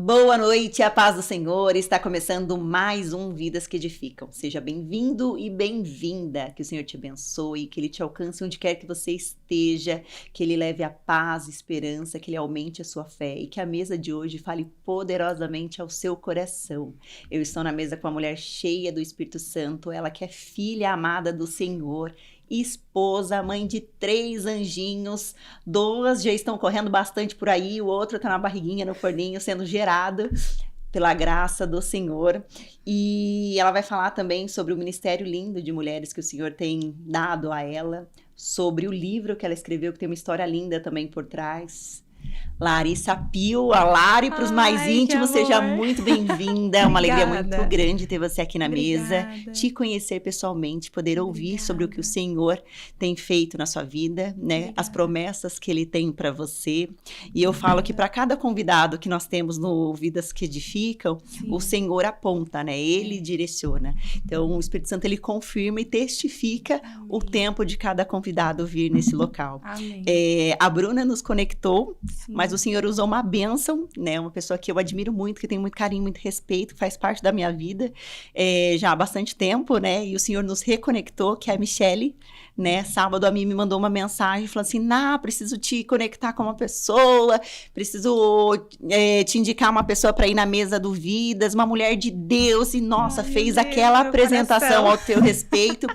Boa noite, a paz do Senhor. Está começando mais um Vidas que Edificam. Seja bem-vindo e bem-vinda. Que o Senhor te abençoe, que Ele te alcance onde quer que você esteja, que Ele leve a paz, esperança, que Ele aumente a sua fé e que a mesa de hoje fale poderosamente ao seu coração. Eu estou na mesa com uma mulher cheia do Espírito Santo, ela que é filha amada do Senhor, esposa, mãe de 3 anjinhos, 2 já estão correndo bastante por aí, o outro está na barriguinha, no forninho, sendo gerado pela graça do Senhor. E ela vai falar também sobre o ministério lindo de mulheres que o Senhor tem dado a ela, sobre o livro que ela escreveu, que tem uma história linda também por trás. Larissa Pio, a Lari, para os mais íntimos, seja muito bem-vinda. É uma alegria muito grande ter você aqui na mesa, te conhecer pessoalmente, poder ouvir sobre o que o Senhor tem feito na sua vida, né? As promessas que Ele tem para você. E eu falo que para cada convidado que nós temos no Vidas que Edificam, o Senhor aponta, né? Ele direciona. Então, o Espírito Santo, Ele confirma e testifica o tempo de cada convidado vir nesse local. A Bruna nos conectou, mas o Senhor usou uma bênção, né? Uma pessoa que eu admiro muito, que tem muito carinho, muito respeito, faz parte da minha vida já há bastante tempo, né? E o Senhor nos reconectou, que é a Michele, né? Sábado a mim me mandou uma mensagem falando assim: preciso te conectar com uma pessoa, preciso te indicar uma pessoa para ir na mesa do Vidas, uma mulher de Deus, e nossa, fez aquela apresentação ao teu respeito.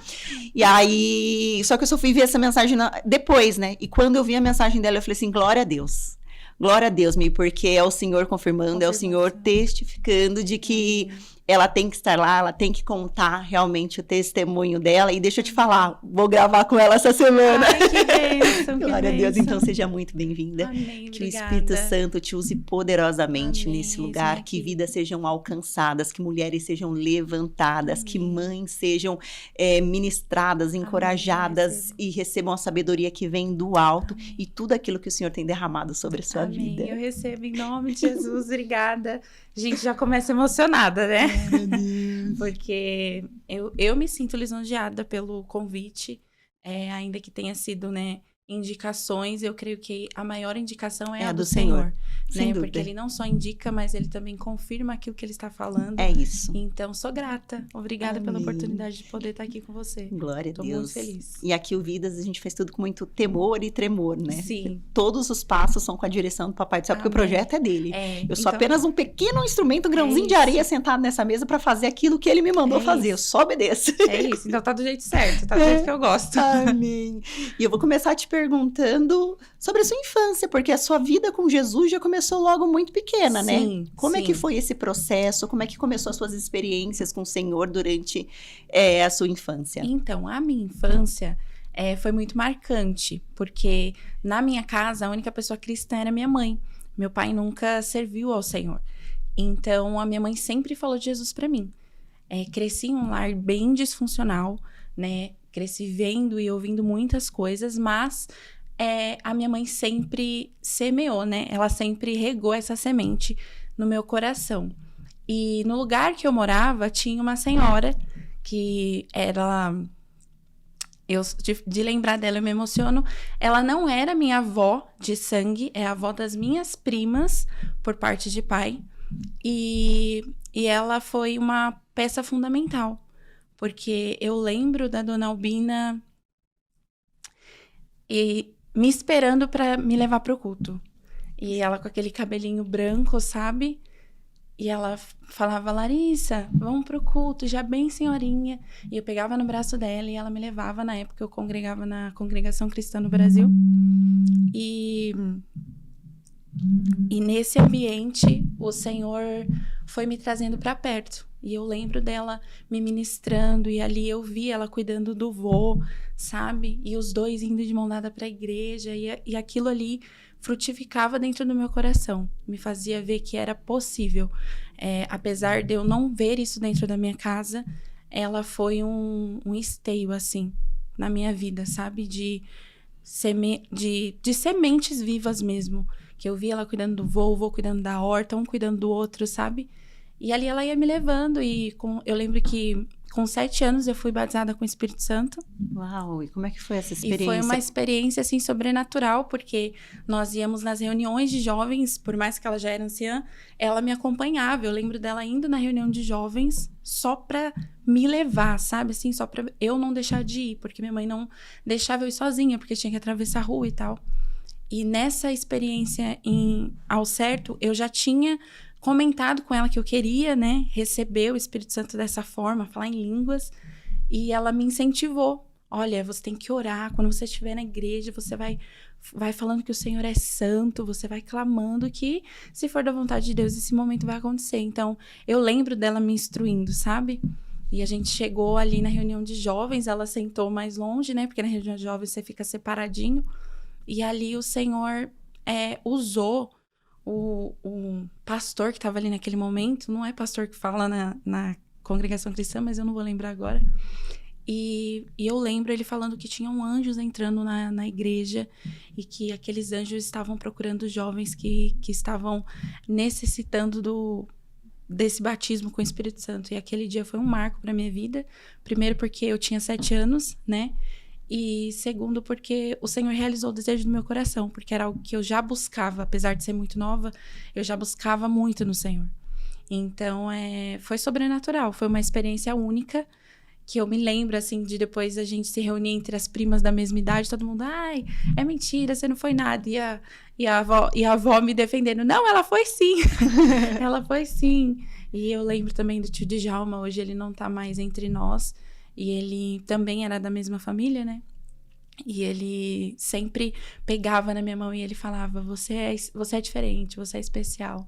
E aí, só que eu só fui ver essa mensagem depois, né? E quando eu vi a mensagem dela, eu falei assim: glória a Deus. Glória a Deus, porque é o Senhor confirmando, é o Senhor testificando de que ela tem que estar lá, ela tem que contar realmente o testemunho dela. E deixa eu te falar, vou gravar com ela essa semana. Ai, que bênção, glória a Deus, então seja muito bem-vinda. Amém, que obrigada. O Espírito Santo te use poderosamente nesse lugar, que vidas sejam alcançadas, que mulheres sejam levantadas, que mães sejam ministradas, encorajadas e recebam a sabedoria que vem do alto e tudo aquilo que o Senhor tem derramado sobre a sua vida. Eu recebo em nome de Jesus, obrigada. A gente já começa emocionada, né? Porque eu me sinto lisonjeada pelo convite, ainda que tenha sido, né, indicações. Eu creio que a maior indicação é a do Senhor, né? Porque Ele não só indica, mas Ele também confirma aquilo que Ele está falando. É isso. Então, sou grata. Obrigada pela oportunidade de poder estar aqui com você. Glória a Deus. Tô muito feliz. E aqui o Vidas, a gente fez tudo com muito temor e tremor, né? Sim. Todos os passos são com a direção do Papai do Céu, porque o projeto é dele. Eu sou apenas um pequeno instrumento, um grãozinho de areia sentado nessa mesa para fazer aquilo que Ele me mandou fazer. Eu só obedeço. É isso. Então tá do jeito certo, tá do jeito que eu gosto. Amém. E eu vou começar te perguntando sobre a sua infância, porque a sua vida com Jesus já começou logo muito pequena, né? Como é que foi esse processo? Como é que começou as suas experiências com o Senhor durante a sua infância? Então, a minha infância foi muito marcante, porque na minha casa a única pessoa cristã era minha mãe. Meu pai nunca serviu ao Senhor. Então, a minha mãe sempre falou de Jesus para mim. Cresci em um lar bem disfuncional, né? Cresci vendo e ouvindo muitas coisas, mas a minha mãe sempre semeou, né? Ela sempre regou essa semente no meu coração. E no lugar que eu morava, tinha uma senhora que era... de lembrar dela, eu me emociono. Ela não era minha avó de sangue, é a avó das minhas primas, por parte de pai. E ela foi uma peça fundamental. Porque eu lembro da Dona Albina me esperando para me levar pro culto. E ela com aquele cabelinho branco, sabe? E ela falava: Larissa, vamos pro culto, já bem senhorinha. E eu pegava no braço dela e ela me levava. Na época eu congregava na Congregação Cristã no Brasil. E nesse ambiente o Senhor foi me trazendo para perto. E eu lembro dela me ministrando, e ali eu vi ela cuidando do vô, sabe? E os dois indo de mão dada para a igreja, e aquilo ali frutificava dentro do meu coração. Me fazia ver que era possível. Apesar de eu não ver isso dentro da minha casa, ela foi um esteio, assim, na minha vida, sabe? De sementes vivas mesmo. Que eu vi ela cuidando do vô, o vô cuidando da horta, um cuidando do outro, sabe? E ali ela ia me levando e eu lembro que com 7 anos eu fui batizada com o Espírito Santo. Uau, e como é que foi essa E experiência? foi uma experiência, assim, sobrenatural, porque nós íamos nas reuniões de jovens, por mais que ela já era anciã, ela me acompanhava. Eu lembro dela indo na reunião de jovens só pra me levar, sabe? Assim, só pra eu não deixar de ir, porque minha mãe não deixava eu ir sozinha, porque tinha que atravessar a rua e tal. E nessa experiência ao certo, eu já tinha comentado com ela que eu queria, né, receber o Espírito Santo dessa forma, falar em línguas, e ela me incentivou. Olha, você tem que orar, quando você estiver na igreja, você vai falando que o Senhor é santo, você vai clamando que, se for da vontade de Deus, esse momento vai acontecer. Então, eu lembro dela me instruindo, sabe? E a gente chegou ali na reunião de jovens, ela sentou mais longe, né, porque na reunião de jovens você fica separadinho, e ali o Senhor usou o pastor que estava ali naquele momento, não é pastor que fala na congregação cristã, mas eu não vou lembrar agora. E eu lembro ele falando que tinham anjos entrando na igreja e que aqueles anjos estavam procurando jovens que estavam necessitando desse batismo com o Espírito Santo. E aquele dia foi um marco para minha vida. Primeiro porque eu tinha 7 anos, né? E segundo, porque o Senhor realizou o desejo do meu coração, porque era algo que eu já buscava, apesar de ser muito nova, eu já buscava muito no Senhor. Então, foi sobrenatural, foi uma experiência única, que eu me lembro, assim, de depois a gente se reunir entre as primas da mesma idade, todo mundo, ai, é mentira, você não foi nada. E a avó me defendendo, não, ela foi sim, ela foi sim. E eu lembro também do tio Djalma, hoje ele não tá mais entre nós, e ele também era da mesma família, né? E ele sempre pegava na minha mão e ele falava, você é diferente, você é especial.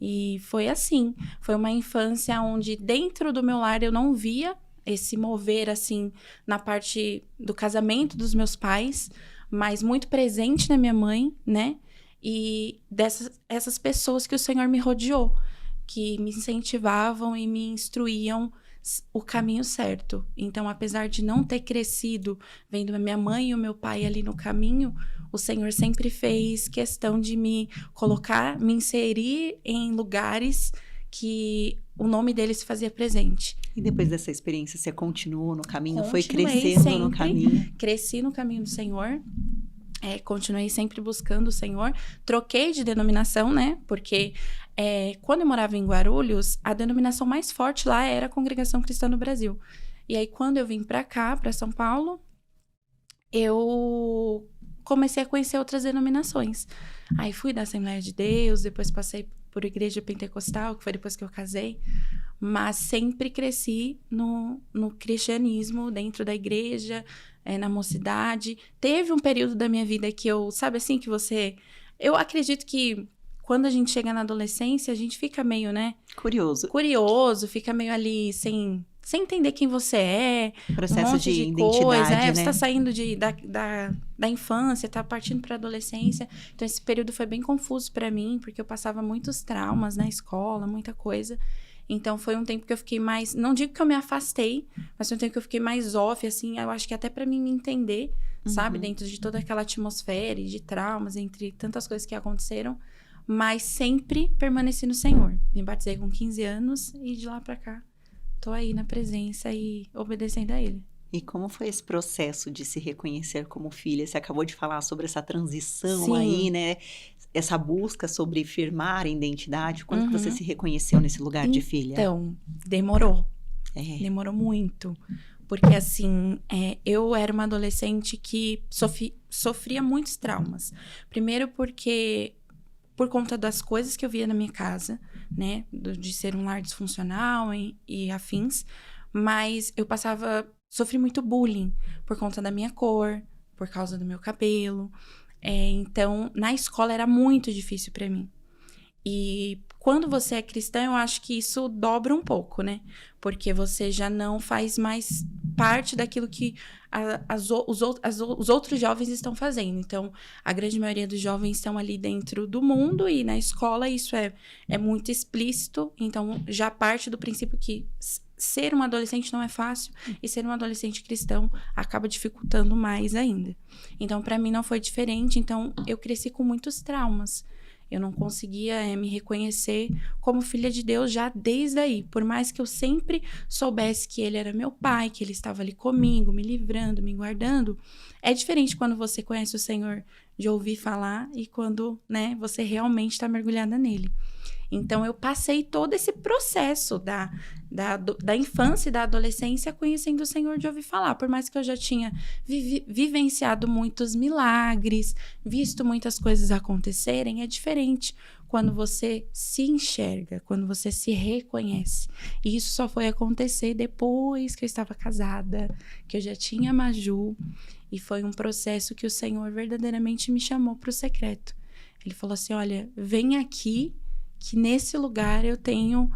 E foi assim, foi uma infância onde dentro do meu lar eu não via esse mover, assim, na parte do casamento dos meus pais, mas muito presente na minha mãe, né? E essas pessoas que o Senhor me rodeou, que me incentivavam e me instruíam o caminho certo. Então, apesar de não ter crescido vendo a minha mãe e o meu pai ali no caminho, o Senhor sempre fez questão de me colocar, me inserir em lugares que o nome dele se fazia presente. E depois dessa experiência, você continuou no caminho? Continuei, foi crescendo sempre, no caminho? Cresci no caminho do Senhor. Continuei sempre buscando o Senhor. Troquei de denominação, né? Porque quando eu morava em Guarulhos, a denominação mais forte lá era a Congregação Cristã no Brasil. E aí, quando eu vim pra cá, pra São Paulo, eu comecei a conhecer outras denominações. Aí fui da Assembleia de Deus, depois passei por Igreja Pentecostal, que foi depois que eu casei. Mas sempre cresci no cristianismo, dentro da igreja, na mocidade. Teve um período da minha vida que sabe assim, que eu acredito que quando a gente chega na adolescência, a gente fica meio, né? Curioso, fica meio ali sem entender quem você é. Processo de identidade, coisa, né? Você tá saindo da infância, tá partindo pra adolescência. Então, esse período foi bem confuso pra mim, porque eu passava muitos traumas na escola, muita coisa. Então, foi um tempo que eu fiquei mais... Não digo que eu me afastei, mas foi um tempo que eu fiquei mais off, assim. Eu acho que até pra mim me entender, sabe? Dentro de toda aquela atmosfera e de traumas, entre tantas coisas que aconteceram. Mas sempre permaneci no Senhor. Me batizei com 15 anos e de lá pra cá tô aí na presença e obedecendo a Ele. E como foi esse processo de se reconhecer como filha? Você acabou de falar sobre essa transição Sim. aí, né? Essa busca sobre firmar a identidade. Quando que você se reconheceu nesse lugar de filha? Então, demorou. Demorou muito. Porque, assim, eu era uma adolescente que sofria muitos traumas. Primeiro porque... por conta das coisas que eu via na minha casa, né? De ser um lar disfuncional e afins. Mas eu sofri muito bullying por conta da minha cor, por causa do meu cabelo. Então, na escola era muito difícil pra mim. E quando você é cristã, eu acho que isso dobra um pouco, né? Porque você já não faz mais parte daquilo que os outros jovens estão fazendo. Então, a grande maioria dos jovens estão ali dentro do mundo e na escola isso é muito explícito. Então, já parte do princípio que ser um adolescente não é fácil e ser um adolescente cristão acaba dificultando mais ainda. Então, para mim não foi diferente. Então, eu cresci com muitos traumas. Eu não conseguia me reconhecer como filha de Deus já desde aí. Por mais que eu sempre soubesse que ele era meu pai, que ele estava ali comigo, me livrando, me guardando. É diferente quando você conhece o Senhor de ouvir falar e quando, né, você realmente está mergulhada nele. Então, eu passei todo esse processo da infância e da adolescência conhecendo o Senhor de ouvir falar. Por mais que eu já tinha vivenciado muitos milagres, visto muitas coisas acontecerem, é diferente quando você se enxerga, quando você se reconhece. E isso só foi acontecer depois que eu estava casada, que eu já tinha a Maju. E foi um processo que o Senhor verdadeiramente me chamou para o secreto. Ele falou assim, olha, vem aqui, que nesse lugar eu tenho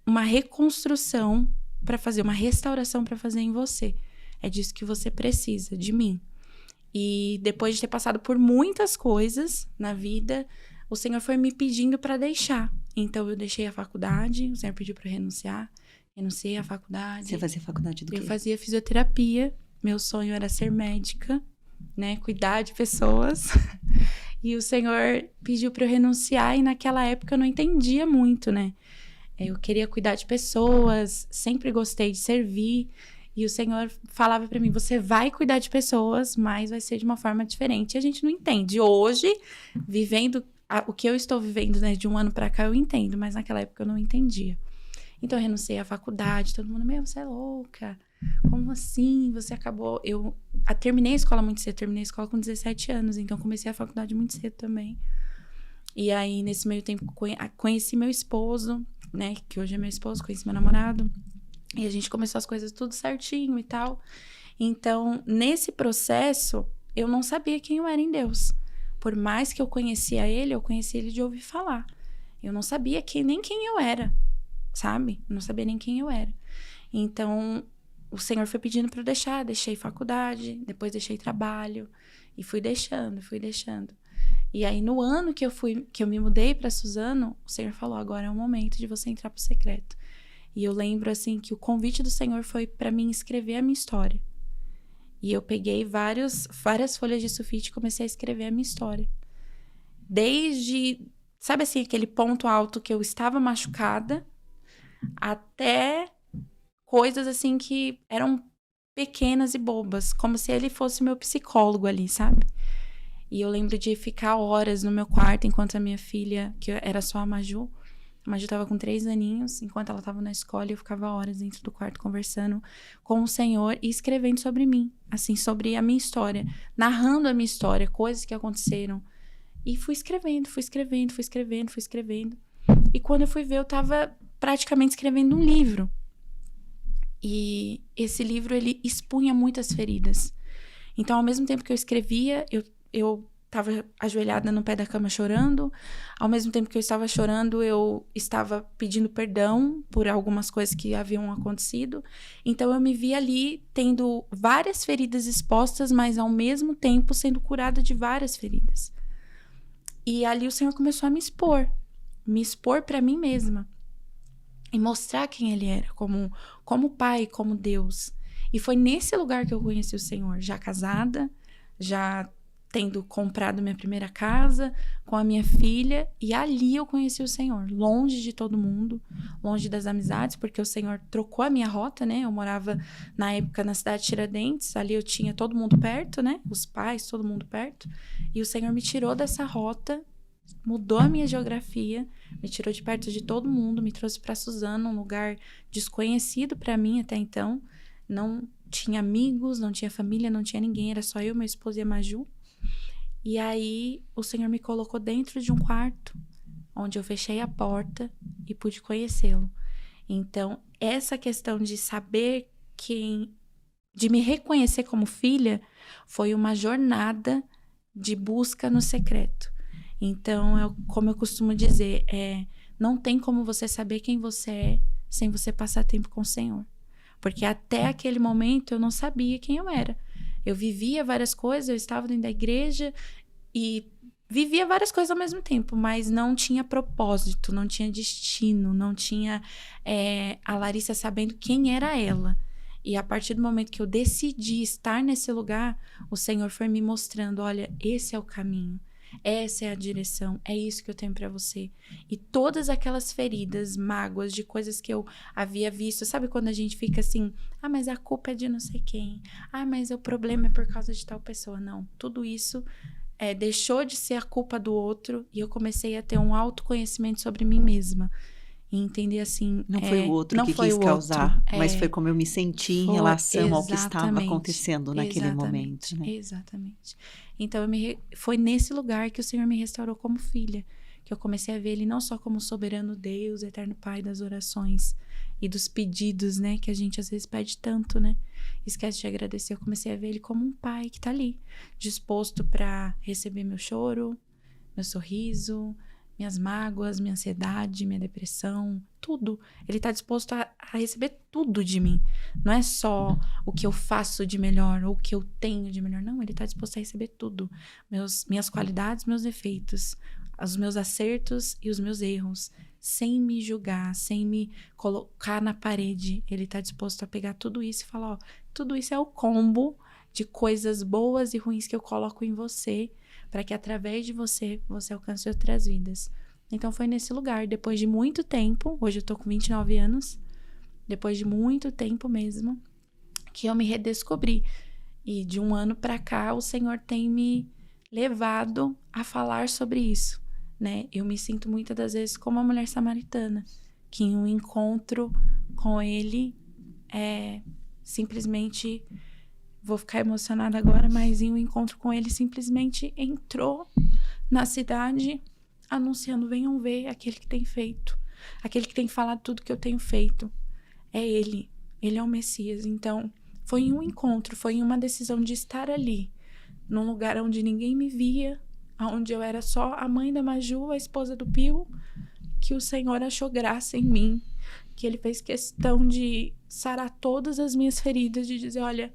uma reconstrução para fazer, uma restauração para fazer em você. É disso que você precisa, de mim. E depois de ter passado por muitas coisas na vida, o Senhor foi me pedindo para deixar. Então, eu deixei a faculdade, o Senhor pediu para eu renunciar. Renunciei à faculdade. Você fazia faculdade do quê? Eu fazia fisioterapia. Meu sonho era ser médica, né? Cuidar de pessoas. E o Senhor pediu para eu renunciar e naquela época eu não entendia muito, né? Eu queria cuidar de pessoas, sempre gostei de servir. E o Senhor falava para mim, você vai cuidar de pessoas, mas vai ser de uma forma diferente. E a gente não entende. Hoje, vivendo o que eu estou vivendo, né, de um ano para cá, eu entendo. Mas naquela época eu não entendia. Então eu renunciei à faculdade, todo mundo, você é louca. Como assim? Você acabou... Eu terminei a escola muito cedo, terminei a escola com 17 anos, então comecei a faculdade muito cedo também. E aí, nesse meio tempo, conheci meu esposo, né, que hoje é meu esposo, conheci meu namorado, e a gente começou as coisas tudo certinho e tal. Então, nesse processo, eu não sabia quem eu era em Deus. Por mais que eu conhecia ele de ouvir falar. Eu não sabia nem quem eu era, sabe? Eu não sabia nem quem eu era. Então, o Senhor foi pedindo para eu deixar. Deixei faculdade, depois deixei trabalho. E fui deixando. E aí, no ano que eu me mudei para Suzano, o Senhor falou, agora é o momento de você entrar pro secreto. E eu lembro, assim, que o convite do Senhor foi para mim escrever a minha história. E eu peguei várias folhas de sulfite e comecei a escrever a minha história. Desde, sabe assim, aquele ponto alto que eu estava machucada, até coisas assim que eram pequenas e bobas, como se ele fosse meu psicólogo ali, sabe? E eu lembro de ficar horas no meu quarto enquanto a minha filha, que era só a Maju estava com 3 aninhos, enquanto ela estava na escola, eu ficava horas dentro do quarto conversando com o Senhor e escrevendo sobre mim, assim, sobre a minha história, narrando a minha história, coisas que aconteceram. E fui escrevendo. E quando eu fui ver, eu estava praticamente escrevendo um livro. E esse livro, ele expunha muitas feridas. Então, ao mesmo tempo que eu escrevia, eu estava ajoelhada no pé da cama chorando. Ao mesmo tempo que eu estava chorando, eu estava pedindo perdão por algumas coisas que haviam acontecido. Então, eu me vi ali tendo várias feridas expostas, mas ao mesmo tempo sendo curada de várias feridas. E ali o Senhor começou a me expor para mim mesma. E mostrar quem Ele era, como Pai, como Deus. E foi nesse lugar que eu conheci o Senhor, já casada, já tendo comprado minha primeira casa, com a minha filha, e ali eu conheci o Senhor, longe de todo mundo, longe das amizades, porque o Senhor trocou a minha rota, né? Eu morava, na época, na cidade de Tiradentes, ali eu tinha todo mundo perto, né? Os pais, todo mundo perto, e o Senhor me tirou dessa rota, mudou a minha geografia, me tirou de perto de todo mundo, me trouxe para Suzano, um lugar desconhecido para mim até então, não tinha amigos, não tinha família, não tinha ninguém, era só eu, meu esposo e a Maju. E aí, o Senhor me colocou dentro de um quarto, onde eu fechei a porta e pude conhecê-lo. Então, essa questão de saber de me reconhecer como filha, foi uma jornada de busca no secreto. Então, como eu costumo dizer, não tem como você saber quem você é sem você passar tempo com o Senhor. Porque até aquele momento eu não sabia quem eu era. Eu vivia várias coisas, eu estava dentro da igreja e vivia várias coisas ao mesmo tempo, mas não tinha propósito, não tinha destino, não tinha a Larissa sabendo quem era ela. E a partir do momento que eu decidi estar nesse lugar, o Senhor foi me mostrando, olha, esse é o caminho. Essa é a direção, é isso que eu tenho pra você. E todas aquelas feridas, mágoas de coisas que eu havia visto, sabe quando a gente fica assim, mas a culpa é de não sei quem, mas o problema é por causa de tal pessoa. Não, tudo isso deixou de ser a culpa do outro e eu comecei a ter um autoconhecimento sobre mim mesma. E entender assim... Não foi o outro não que foi quis o causar, outro, mas foi como eu me senti em relação ao que estava acontecendo naquele momento, né? Exatamente. Então, foi nesse lugar que o Senhor me restaurou como filha, que eu comecei a ver Ele não só como soberano Deus, eterno Pai das orações e dos pedidos, né? Que a gente às vezes pede tanto, né? Esquece de agradecer. Eu comecei a ver Ele como um pai que tá ali, disposto para receber meu choro, meu sorriso, minhas mágoas, minha ansiedade, minha depressão, tudo. Ele tá disposto a receber tudo de mim. Não é só o que eu faço de melhor ou o que eu tenho de melhor. Não, ele tá disposto a receber tudo. Minhas qualidades, meus defeitos, os meus acertos e os meus erros. Sem me julgar, sem me colocar na parede. Ele tá disposto a pegar tudo isso e falar, tudo isso é o combo de coisas boas e ruins que eu coloco em você, para que através de você alcance outras vidas. Então foi nesse lugar, depois de muito tempo, hoje eu tô com 29 anos, depois de muito tempo mesmo, que eu me redescobri. E de um ano para cá, o Senhor tem me levado a falar sobre isso, né? Eu me sinto muitas das vezes como a mulher samaritana, que em um encontro com Ele simplesmente... Vou ficar emocionada agora, mas em um encontro com ele, simplesmente entrou na cidade anunciando, venham ver aquele que tem feito, aquele que tem falado tudo que eu tenho feito. É ele é o Messias. Então, foi em um encontro, foi em uma decisão de estar ali, num lugar onde ninguém me via, onde eu era só a mãe da Maju, a esposa do Pio, que o Senhor achou graça em mim, que ele fez questão de sarar todas as minhas feridas, de dizer, olha...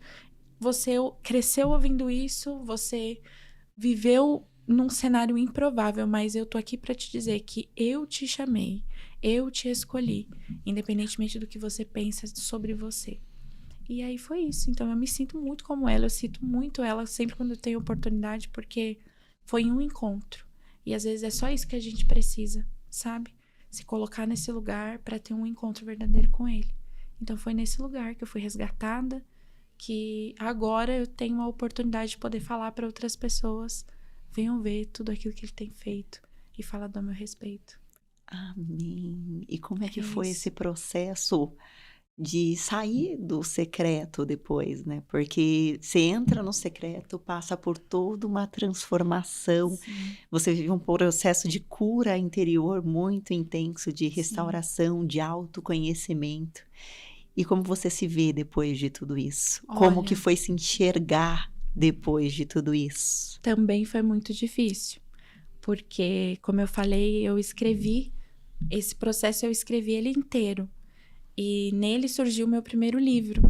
Você cresceu ouvindo isso, você viveu num cenário improvável, mas eu tô aqui para te dizer que eu te chamei, eu te escolhi, independentemente do que você pensa sobre você. E aí foi isso. Então eu me sinto muito como ela, eu sinto muito ela sempre quando eu tenho oportunidade, porque foi em um encontro. E às vezes é só isso que a gente precisa, sabe? Se colocar nesse lugar para ter um encontro verdadeiro com ele. Então foi nesse lugar que eu fui resgatada, que agora eu tenho a oportunidade de poder falar para outras pessoas, venham ver tudo aquilo que ele tem feito e falar do meu respeito. Amém. E como é que foi esse processo de sair do secreto depois, né? Porque você entra no secreto, passa por toda uma transformação, Sim. Você vive um processo de cura interior muito intenso, de restauração, de autoconhecimento. E como você se vê depois de tudo isso? Como que foi se enxergar depois de tudo isso? Também foi muito difícil, porque, como eu falei, esse processo eu escrevi ele inteiro. E nele surgiu o meu primeiro livro,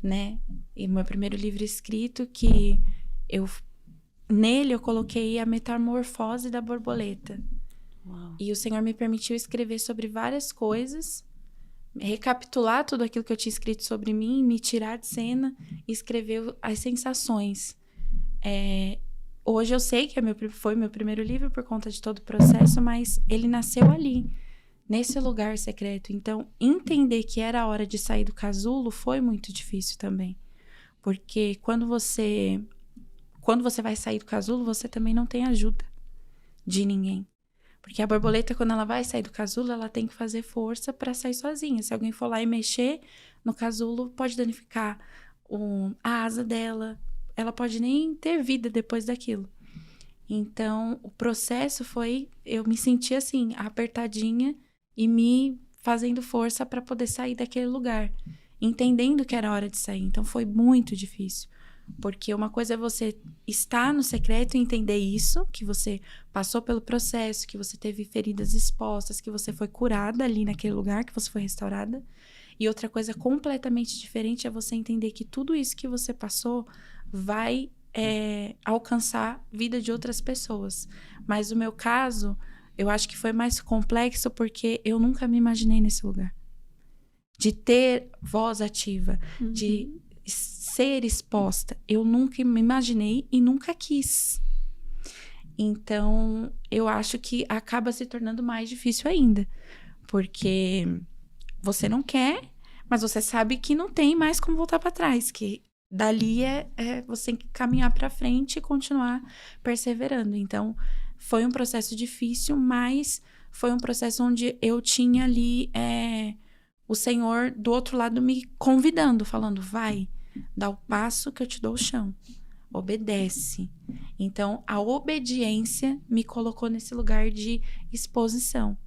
né? E meu primeiro livro escrito que nele eu coloquei a metamorfose da borboleta. Uau. E o Senhor me permitiu escrever sobre várias coisas, recapitular tudo aquilo que eu tinha escrito sobre mim, me tirar de cena e escrever as sensações. Hoje eu sei que foi meu primeiro livro por conta de todo o processo, mas ele nasceu ali, nesse lugar secreto. Então, entender que era a hora de sair do casulo foi muito difícil também. Porque quando você vai sair do casulo, você também não tem ajuda de ninguém. Porque a borboleta, quando ela vai sair do casulo, ela tem que fazer força para sair sozinha. Se alguém for lá e mexer no casulo, pode danificar a asa dela. Ela pode nem ter vida depois daquilo. Então, o processo foi... Eu me senti assim, apertadinha e me fazendo força para poder sair daquele lugar. Entendendo que era hora de sair. Então, foi muito difícil. Porque uma coisa é você estar no secreto e entender isso, que você passou pelo processo, que você teve feridas expostas, que você foi curada ali naquele lugar, que você foi restaurada. E outra coisa completamente diferente é você entender que tudo isso que você passou vai alcançar a vida de outras pessoas. Mas o meu caso, eu acho que foi mais complexo porque eu nunca me imaginei nesse lugar. De ter voz ativa, de ser exposta. Eu nunca me imaginei e nunca quis. Então, eu acho que acaba se tornando mais difícil ainda. Porque você não quer, mas você sabe que não tem mais como voltar para trás. Que dali você tem que caminhar para frente e continuar perseverando. Então, foi um processo difícil, mas foi um processo onde eu tinha ali o Senhor do outro lado me convidando, falando, vai, dá o passo que eu te dou o chão. Obedece. Então, a obediência me colocou nesse lugar de exposição.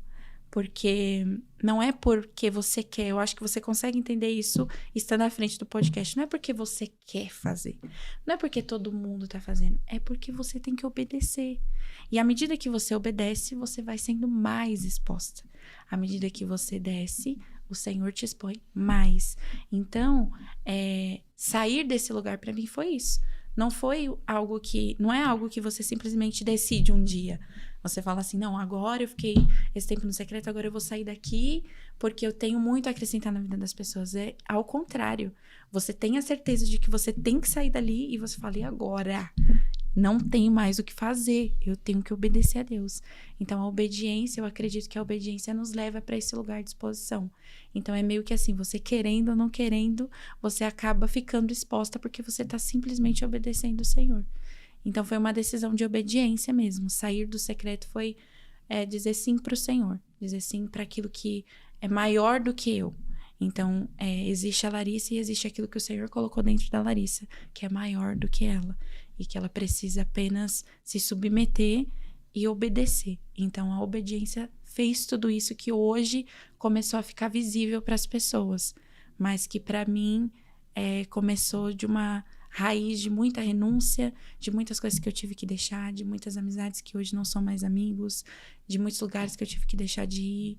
Porque não é porque você quer, eu acho que você consegue entender isso estando à frente do podcast. Não é porque você quer fazer, não é porque todo mundo tá fazendo, é porque você tem que obedecer. E à medida que você obedece, você vai sendo mais exposta. À medida que você desce, o Senhor te expõe mais. Então, sair desse lugar para mim foi isso. Não é algo que você simplesmente decide um dia. Você fala assim, não, agora eu fiquei esse tempo no secreto, agora eu vou sair daqui porque eu tenho muito a acrescentar na vida das pessoas. É ao contrário. Você tem a certeza de que você tem que sair dali e você fala, e agora? Não tenho mais o que fazer, eu tenho que obedecer a Deus. Então, a obediência, eu acredito que a obediência nos leva para esse lugar de exposição. Então, é meio que assim, você querendo ou não querendo, você acaba ficando exposta porque você está simplesmente obedecendo o Senhor. Então, foi uma decisão de obediência mesmo. Sair do secreto foi dizer sim para o Senhor, dizer sim para aquilo que é maior do que eu. Então, existe a Larissa e existe aquilo que o Senhor colocou dentro da Larissa, que é maior do que ela. E que ela precisa apenas se submeter e obedecer. Então, a obediência fez tudo isso que hoje começou a ficar visível para as pessoas. Mas que para mim começou de uma raiz de muita renúncia, de muitas coisas que eu tive que deixar, de muitas amizades que hoje não são mais amigos, de muitos lugares que eu tive que deixar de ir.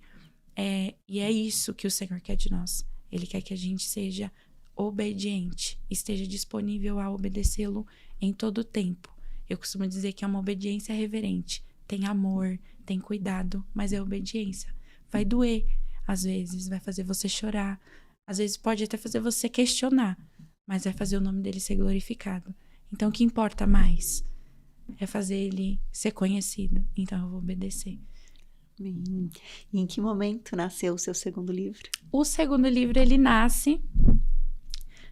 E é isso que o Senhor quer de nós. Ele quer que a gente seja obediente, esteja disponível a obedecê-lo em todo o tempo. Eu costumo dizer que é uma obediência reverente. Tem amor, tem cuidado, mas é obediência. Vai doer, às vezes, vai fazer você chorar. Às vezes pode até fazer você questionar, mas vai fazer o nome dele ser glorificado. Então, o que importa mais é fazer ele ser conhecido. Então, eu vou obedecer. Bem, e em que momento nasceu o seu segundo livro? O segundo livro, ele nasce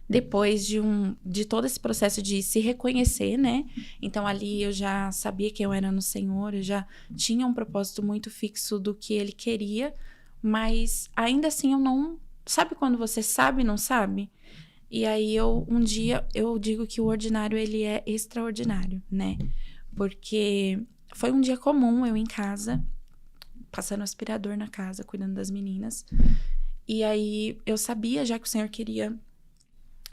depois de todo esse processo de se reconhecer, né? Então, ali eu já sabia que eu era no Senhor, eu já tinha um propósito muito fixo do que Ele queria, mas ainda assim eu não... Sabe quando você sabe e não sabe? E aí, um dia, eu digo que o ordinário, ele é extraordinário, né? Porque foi um dia comum, eu em casa, passando aspirador na casa, cuidando das meninas. E aí, eu sabia já que o Senhor queria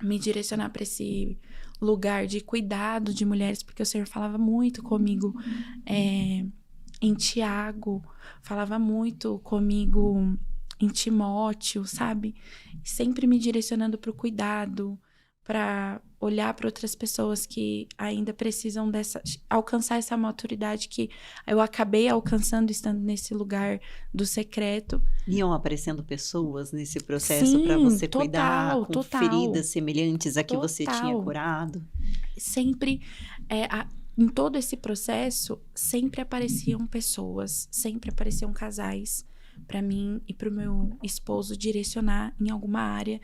me direcionar para esse lugar de cuidado de mulheres, porque o Senhor falava muito comigo em Tiago, falava muito comigo em Timóteo, sabe? Sempre me direcionando para o cuidado, para olhar para outras pessoas que ainda precisam alcançar essa maturidade que eu acabei alcançando estando nesse lugar do secreto. Iam aparecendo pessoas nesse processo para você cuidar, com feridas semelhantes a que você tinha curado? Sempre, em todo esse processo, sempre apareciam pessoas, sempre apareciam casais para mim e para o meu esposo direcionar em alguma área.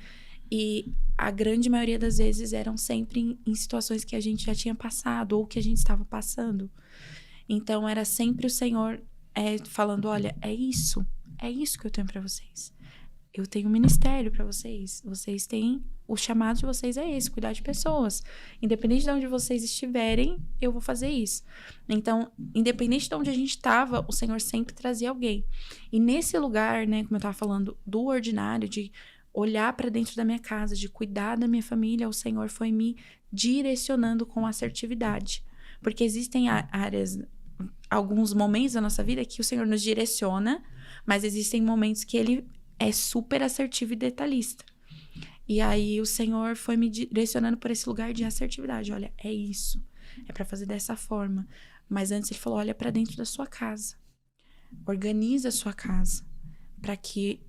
E a grande maioria das vezes eram sempre em situações que a gente já tinha passado ou que a gente estava passando. Então, era sempre o Senhor falando, olha, é isso que eu tenho para vocês. Eu tenho um ministério para vocês. Vocês têm... O chamado de vocês é esse, cuidar de pessoas. Independente de onde vocês estiverem, eu vou fazer isso. Então, independente de onde a gente estava, o Senhor sempre trazia alguém. E nesse lugar, né, como eu estava falando, do ordinário, de olhar para dentro da minha casa, de cuidar da minha família, o Senhor foi me direcionando com assertividade. Porque existem áreas, alguns momentos da nossa vida que o Senhor nos direciona, mas existem momentos que Ele é super assertivo e detalhista. E aí o Senhor foi me direcionando por esse lugar de assertividade. Olha, é isso. É para fazer dessa forma. Mas antes Ele falou, olha para dentro da sua casa. Organiza a sua casa. Para que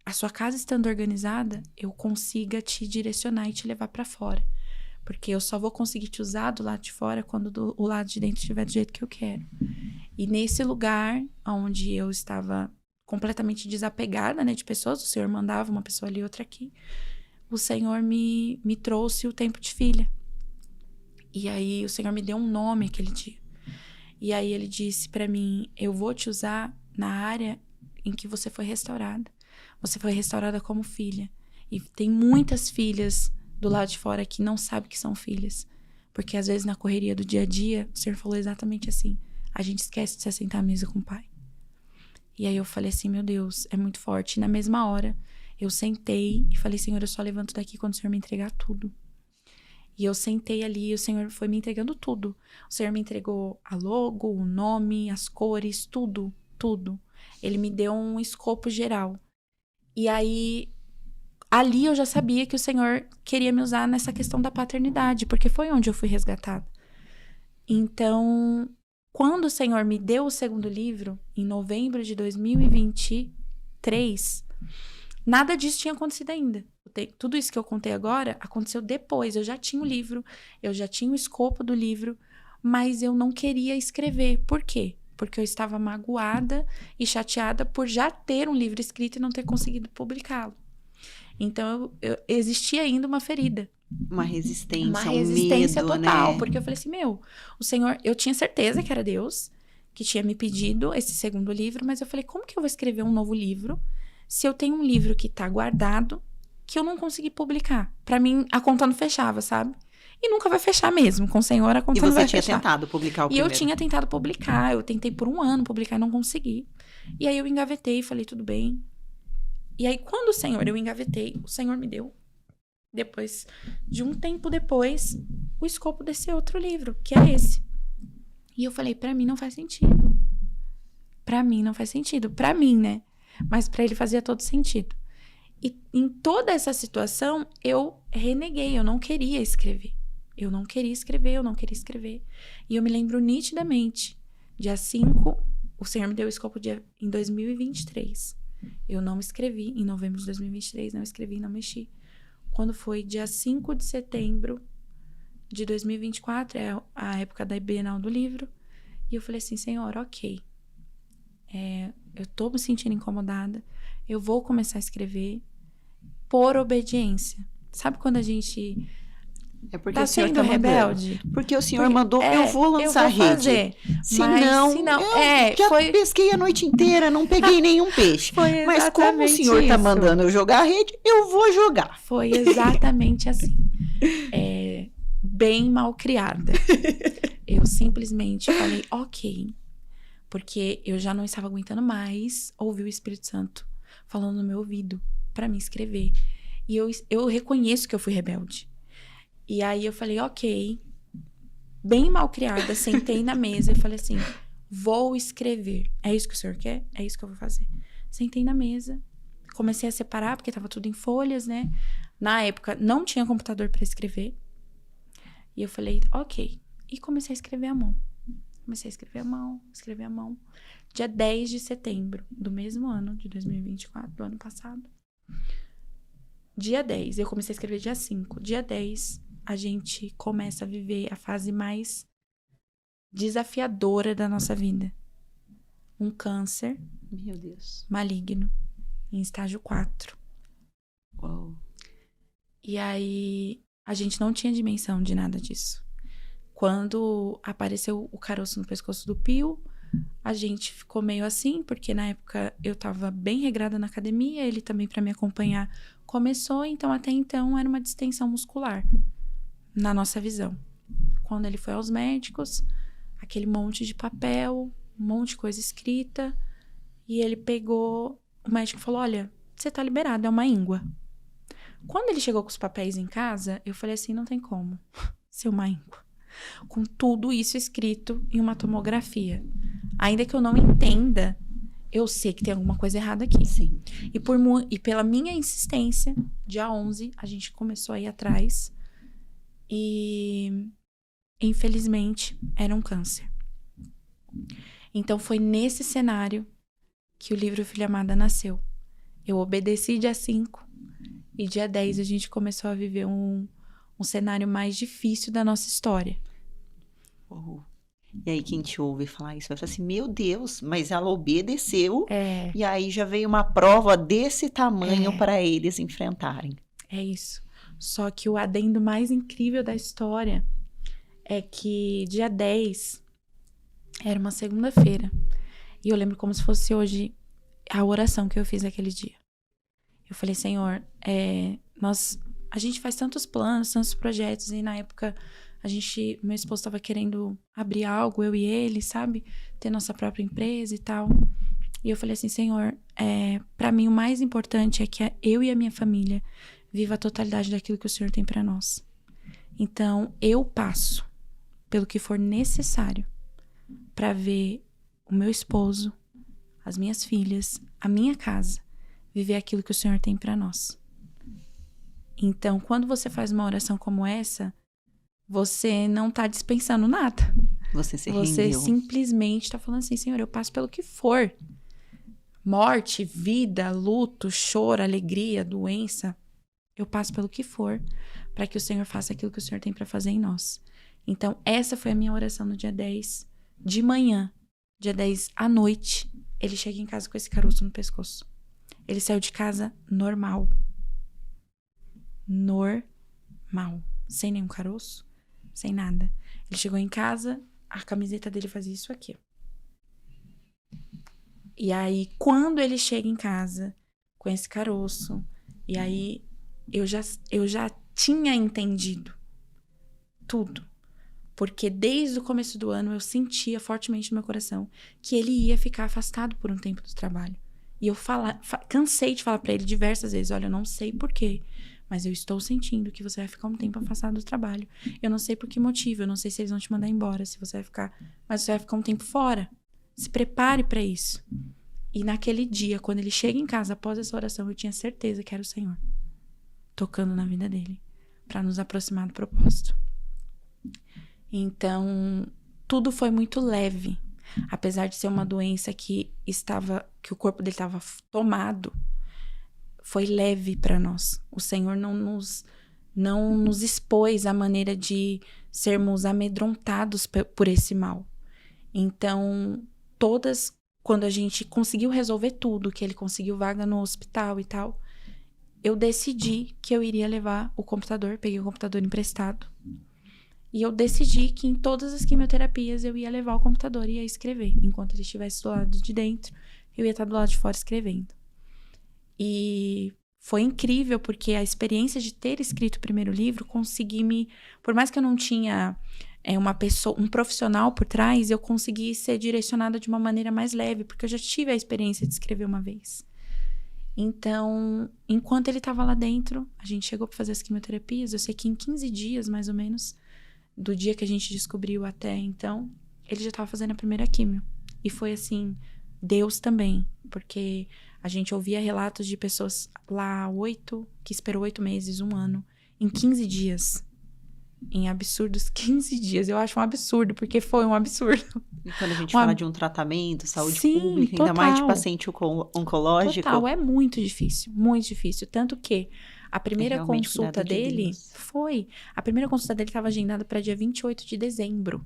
a sua casa estando organizada, eu consiga te direcionar e te levar para fora. Porque eu só vou conseguir te usar do lado de fora quando o lado de dentro estiver do jeito que eu quero. E nesse lugar onde eu estava completamente desapegada, né, de pessoas, o Senhor mandava uma pessoa ali, outra aqui, o Senhor me trouxe o tempo de filha. E aí o Senhor me deu um nome aquele dia. E aí ele disse pra mim, eu vou te usar na área em que você foi restaurada. Você foi restaurada como filha. E tem muitas filhas do lado de fora que não sabem que são filhas. Porque às vezes na correria do dia a dia, o Senhor falou exatamente assim, a gente esquece de se assentar à mesa com o Pai. E aí eu falei assim, meu Deus, é muito forte. E na mesma hora, eu sentei e falei, Senhor, eu só levanto daqui quando o Senhor me entregar tudo. E eu sentei ali e o Senhor foi me entregando tudo. O Senhor me entregou a logo, o nome, as cores, tudo, tudo. Ele me deu um escopo geral. E aí, ali eu já sabia que o Senhor queria me usar nessa questão da paternidade, porque foi onde eu fui resgatada. Então, quando o Senhor me deu o segundo livro, em novembro de 2023, nada disso tinha acontecido ainda. Tudo isso que eu contei agora aconteceu depois. Eu já tinha o livro, eu já tinha o escopo do livro, mas eu não queria escrever. Por quê? Porque eu estava magoada e chateada por já ter um livro escrito e não ter conseguido publicá-lo. Então, existia ainda uma ferida. Uma resistência, uma resistência medo, total. né? Porque eu falei assim, o Senhor... Eu tinha certeza que era Deus que tinha me pedido esse segundo livro, mas eu falei, como que eu vou escrever um novo livro se eu tenho um livro que tá guardado que eu não consegui publicar? Pra mim, a conta não fechava, sabe? E nunca vai fechar mesmo. Com o Senhor, a conta não vai fechar. E você tinha tentado publicar o primeiro? E eu tinha tentado publicar. Eu tentei por 1 ano publicar e não consegui. E aí eu engavetei e falei, tudo bem. E aí, quando eu engavetei, o Senhor me deu, depois de um tempo depois, o escopo desse outro livro, que é esse. E eu falei, pra mim não faz sentido. Pra mim não faz sentido. Pra mim, né? Mas pra ele fazia todo sentido. E em toda essa situação, eu reneguei, eu não queria escrever. Eu não queria escrever. E eu me lembro nitidamente, dia 5, o Senhor me deu o escopo em 2023. Eu não escrevi, em novembro de 2023, não escrevi, não mexi. Quando foi dia 5 de setembro de 2024, é a época da Bienal do Livro, e eu falei assim, Senhor, ok, eu tô me sentindo incomodada, eu vou começar a escrever por obediência. Sabe quando a gente porque tá o Senhor sendo tá rebelde? Mandando. Porque o Senhor mandou, eu vou lançar eu vou a rede. Fazer, se não, eu já pesquei a noite inteira, não peguei nenhum peixe. Mas como o Senhor tá mandando eu jogar a rede, eu vou jogar. Foi exatamente assim. Bem mal criada. Eu simplesmente falei, ok. Porque eu já não estava aguentando mais ouvir o Espírito Santo falando no meu ouvido para me escrever. E eu reconheço que eu fui rebelde. E aí eu falei, ok. Bem mal criada, sentei na mesa e falei assim, vou escrever. É isso que o Senhor quer? É isso que eu vou fazer. Sentei na mesa, comecei a separar, porque tava tudo em folhas, né? Na época, não tinha computador para escrever. E eu falei, ok. E comecei a escrever à mão. Escrever à mão. Dia 10 de setembro do mesmo ano, de 2024, do ano passado. Dia 10, eu comecei a escrever dia 5. Dia 10, a gente começa a viver a fase mais desafiadora da nossa vida. Um câncer, meu Deus, maligno, em estágio 4. Uau. E aí, a gente não tinha dimensão de nada disso. Quando apareceu o caroço no pescoço do Pio, a gente ficou meio assim, porque na época eu tava bem regrada na academia, ele também, para me acompanhar, começou, então até então era uma distensão muscular, na nossa visão. Quando ele foi aos médicos, aquele monte de papel, um monte de coisa escrita, e ele pegou, o médico falou, olha, você tá liberado, é uma íngua. Quando ele chegou com os papéis em casa, eu falei assim, não tem como ser uma íngua. Com tudo isso escrito em uma tomografia. Ainda que eu não entenda, eu sei que tem alguma coisa errada aqui. Sim. E pela minha insistência, dia 11, a gente começou a ir atrás. E, infelizmente, era um câncer. Então, foi nesse cenário que o livro Filha Amada nasceu. Eu obedeci dia 5. E dia 10, a gente começou a viver um um cenário mais difícil da nossa história. Oh. E aí quem te ouve falar isso vai falar assim, meu Deus, mas ela obedeceu e aí já veio uma prova desse tamanho para eles enfrentarem. É isso. Só que o adendo mais incrível da história é que dia 10 era uma segunda-feira. E eu lembro como se fosse hoje a oração que eu fiz aquele dia. Eu falei, Senhor, a gente faz tantos planos, tantos projetos, e na época meu esposo estava querendo abrir algo, eu e ele, sabe? Ter nossa própria empresa e tal. E eu falei assim, Senhor, para mim o mais importante é que eu e a minha família viva a totalidade daquilo que o Senhor tem para nós. Então, eu passo pelo que for necessário para ver o meu esposo, as minhas filhas, a minha casa, viver aquilo que o Senhor tem para nós. Então, quando você faz uma oração como essa, você não está dispensando nada. Você rendeu. Simplesmente está falando assim, Senhor, eu passo pelo que for. Morte, vida, luto, choro, alegria, doença. Eu passo pelo que for para que o Senhor faça aquilo que o Senhor tem para fazer em nós. Então, essa foi a minha oração no dia 10 de manhã. Dia 10 à noite, ele chega em casa com esse caroço no pescoço. Ele saiu de casa normal. Normal. Sem nenhum caroço, sem nada. Ele chegou em casa, a camiseta dele fazia isso aqui. E aí, quando ele chega em casa com esse caroço, e aí eu já tinha entendido tudo. Porque desde o começo do ano eu sentia fortemente no meu coração que ele ia ficar afastado por um tempo do trabalho. E eu cansei de falar pra ele diversas vezes, olha, eu não sei porquê, mas eu estou sentindo que você vai ficar um tempo afastado do trabalho. Eu não sei por que motivo, eu não sei se eles vão te mandar embora, se você vai ficar, mas você vai ficar um tempo fora. Se prepare pra isso. E naquele dia, quando ele chega em casa após essa oração, eu tinha certeza que era o Senhor tocando na vida dele pra nos aproximar do propósito. Então, tudo foi muito leve. Apesar de ser uma doença que o corpo dele estava tomado, foi leve para nós. O Senhor não nos expôs à maneira de sermos amedrontados por esse mal. Então, quando a gente conseguiu resolver tudo, que ele conseguiu vaga no hospital e tal, eu decidi que eu iria levar o computador, peguei o computador emprestado. E eu decidi que em todas as quimioterapias eu ia levar o computador e ia escrever. Enquanto ele estivesse do lado de dentro, eu ia estar do lado de fora escrevendo. E foi incrível, porque a experiência de ter escrito o primeiro livro, por mais que eu não tinha um profissional por trás, eu consegui ser direcionada de uma maneira mais leve, porque eu já tive a experiência de escrever uma vez. Então, enquanto ele estava lá dentro, a gente chegou para fazer as quimioterapias. Eu sei que em 15 dias, mais ou menos, do dia que a gente descobriu até então, ele já estava fazendo a primeira quimio. E foi assim, Deus também, porque a gente ouvia relatos de pessoas lá que esperou 8 meses, 1 ano, em 15 dias. Em absurdos 15 dias. Eu acho um absurdo, porque foi um absurdo. E quando a gente fala de um tratamento, saúde Sim, pública, total. Ainda mais de paciente oncológico. Total, é muito difícil, muito difícil. Tanto que a primeira consulta dele a primeira consulta dele estava agendada para dia 28 de dezembro.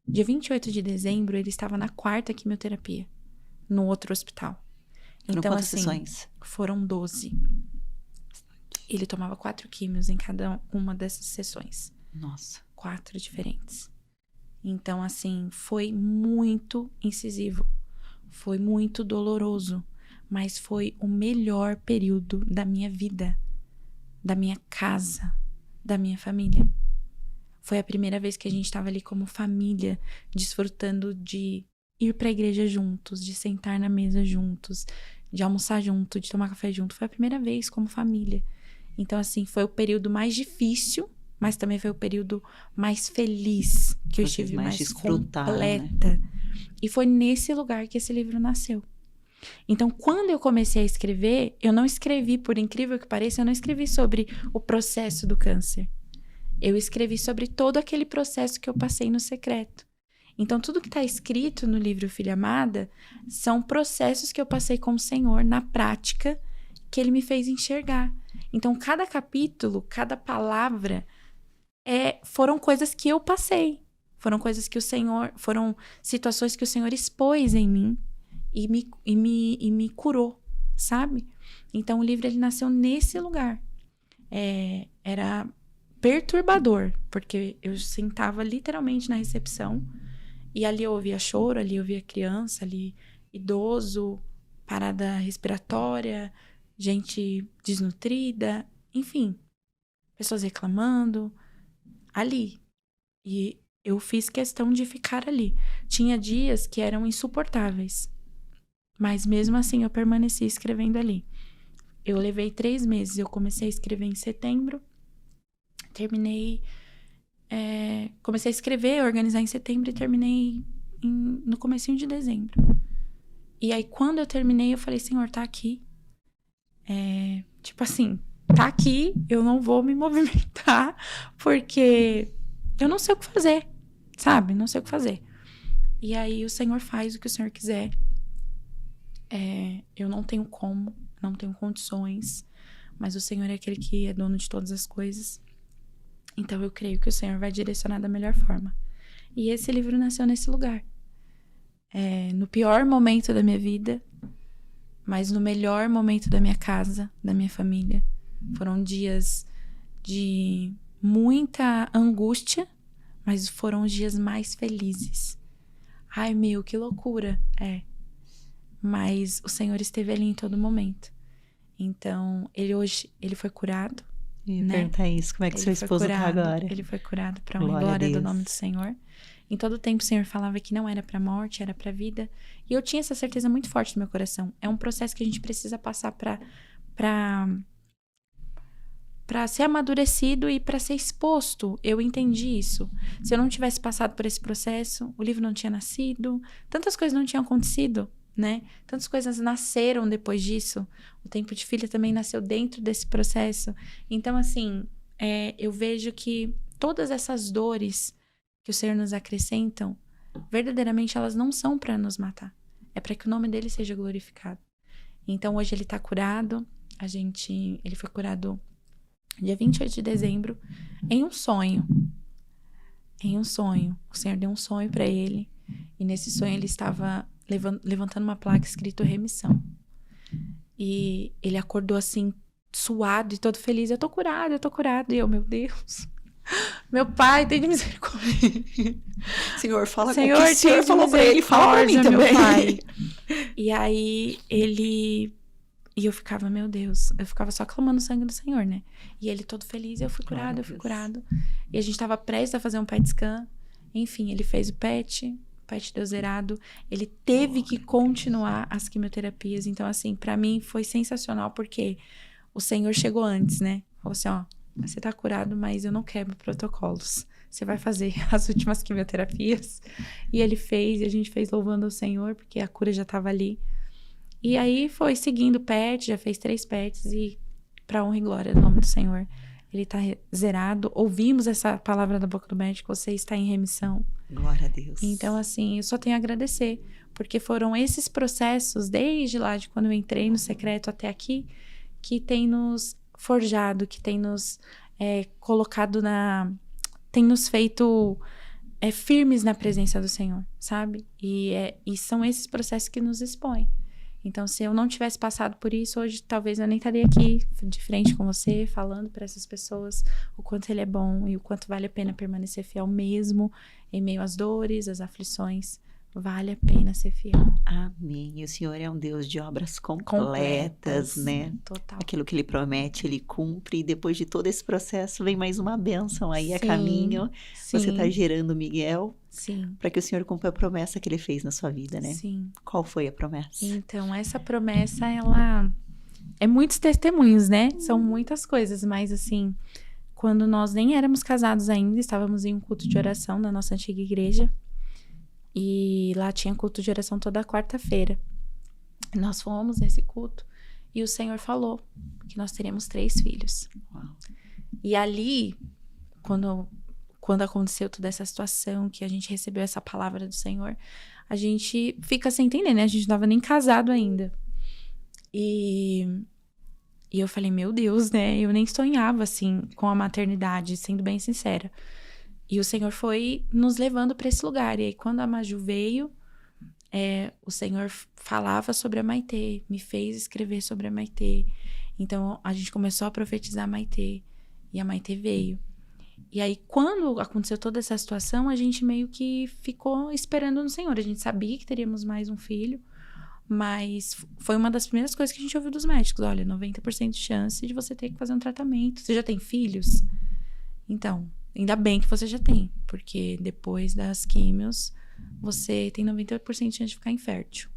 Dia 28 de dezembro, ele estava na 4ª quimioterapia, no outro hospital. Foram então, quantas assim, sessões? Foram 12. Ele tomava 4 químios em cada uma dessas sessões. Nossa. 4 diferentes. Então, assim, foi muito incisivo. Foi muito doloroso. Mas foi o melhor período da minha vida, da minha casa, da minha família. Foi a primeira vez que a gente estava ali como família, desfrutando de ir para a igreja juntos, de sentar na mesa juntos, de almoçar junto, de tomar café junto. Foi a primeira vez como família. Então, assim, foi o período mais difícil, mas também foi o período mais feliz que eu estive mais completa. Né? E foi nesse lugar que esse livro nasceu. Então, quando eu comecei a escrever, eu não escrevi, por incrível que pareça, eu não escrevi sobre o processo do câncer. Eu escrevi sobre todo aquele processo que eu passei no secreto. Então, tudo que está escrito no livro Filha Amada são processos que eu passei com o Senhor na prática, que Ele me fez enxergar. Então, cada capítulo, cada palavra foram coisas que eu passei. Foram coisas que foram situações que o Senhor expôs em mim e me curou, sabe? Então, o livro, ele nasceu nesse lugar. Era perturbador, porque eu sentava literalmente na recepção e ali eu ouvia choro, ali eu ouvia criança, ali idoso, parada respiratória, gente desnutrida, enfim, pessoas reclamando, ali. E eu fiz questão de ficar ali. Tinha dias que eram insuportáveis, mas mesmo assim eu permaneci escrevendo ali. Eu levei 3 meses, eu comecei a escrever em setembro, comecei a escrever, organizar em setembro e terminei no comecinho de dezembro. E aí, quando eu terminei, eu falei, Senhor, tá aqui. Tipo assim, tá aqui, eu não vou me movimentar, porque eu não sei o que fazer, sabe? Não sei o que fazer. E aí, o Senhor faz o que o Senhor quiser. Eu não tenho como, não tenho condições, mas o Senhor é aquele que é dono de todas as coisas. Então, eu creio que o Senhor vai direcionar da melhor forma. E esse livro nasceu nesse lugar. No pior momento da minha vida, mas no melhor momento da minha casa, da minha família. Foram dias de muita angústia, mas foram os dias mais felizes. Ai, meu, que loucura. Mas o Senhor esteve ali em todo momento. Então, ele foi curado. Eu ia perguntar isso, como é que seu esposo tá agora? Ele foi curado para honra e glória do nome do Senhor. Em todo tempo o Senhor falava que não era para morte, era para vida. E eu tinha essa certeza muito forte no meu coração. É um processo que a gente precisa passar para ser amadurecido e para ser exposto. Eu entendi isso. Se eu não tivesse passado por esse processo, o livro não tinha nascido, tantas coisas não tinham acontecido, né? Tantas coisas nasceram depois disso. O Tempo de Filha também nasceu dentro desse processo. Então, assim, eu vejo que todas essas dores que o Senhor nos acrescentam, verdadeiramente elas não são para nos matar. É para que o nome dele seja glorificado. Então, hoje ele tá curado. Ele foi curado dia 28 de dezembro, em um sonho. Em um sonho. O Senhor deu um sonho para ele. E nesse sonho ele estava levantando uma placa escrito remissão. E ele acordou assim, suado e todo feliz. Eu tô curado. E eu, meu Deus... Meu pai, tem de misericórdia. Senhor, fala com Senhor, o que o Senhor falou pra ele, fala pra mim também. Meu pai. E aí, E eu ficava, meu Deus, eu ficava só clamando o sangue do Senhor, né? E ele todo feliz, eu fui curado. E a gente tava prestes a fazer um PET scan. Enfim, ele fez o PET deu zerado. Ele teve que continuar as quimioterapias. Então, assim, pra mim foi sensacional, porque o Senhor chegou antes, né? Falou assim, ó, você tá curado, mas eu não quebro protocolos. Você vai fazer as últimas quimioterapias. E ele fez, e a gente fez louvando ao Senhor, porque a cura já tava ali. E aí foi seguindo o PET, já fez 3 PETs, e pra honra e glória do nome do Senhor, ele tá zerado. Ouvimos essa palavra da boca do médico, você está em remissão. Glória a Deus. Então, assim, eu só tenho a agradecer, porque foram esses processos, desde lá de quando eu entrei no secreto até aqui, que tem nos forjado, que tem nos colocado tem nos feito firmes na presença do Senhor, sabe? E são esses processos que nos expõem. Então, se eu não tivesse passado por isso, hoje talvez eu nem estaria aqui de frente com você, falando para essas pessoas o quanto ele é bom e o quanto vale a pena permanecer fiel mesmo em meio às dores, às aflições. Vale a pena ser fiel. Amém. E o Senhor é um Deus de obras completas, né? Total. Aquilo que ele promete, ele cumpre. E depois de todo esse processo, vem mais uma bênção aí a caminho. Sim. Você está gerando Miguel. Sim. Para que o Senhor cumpra a promessa que ele fez na sua vida, né? Sim. Qual foi a promessa? Então, essa promessa, ela é muitos testemunhos, né? São muitas coisas, mas assim, quando nós nem éramos casados ainda, estávamos em um culto de oração na nossa antiga igreja. E lá tinha culto de oração toda quarta-feira. Nós fomos nesse culto e o Senhor falou que nós teríamos 3 filhos. Uau. E ali, quando aconteceu toda essa situação, que a gente recebeu essa palavra do Senhor, a gente fica sem entender, né? A gente não estava nem casado ainda. E E eu falei, meu Deus, né? Eu nem sonhava, assim, com a maternidade, sendo bem sincera. E o Senhor foi nos levando para esse lugar. E aí, quando a Maju veio, o Senhor falava sobre a Maitê, me fez escrever sobre a Maitê. Então, a gente começou a profetizar a Maitê. E a Maitê veio. E aí, quando aconteceu toda essa situação, a gente meio que ficou esperando no Senhor. A gente sabia que teríamos mais um filho, mas foi uma das primeiras coisas que a gente ouviu dos médicos. Olha, 90% de chance de você ter que fazer um tratamento. Você já tem filhos? Então, ainda bem que você já tem, porque depois das químios, você tem 98% de chance de ficar infértil.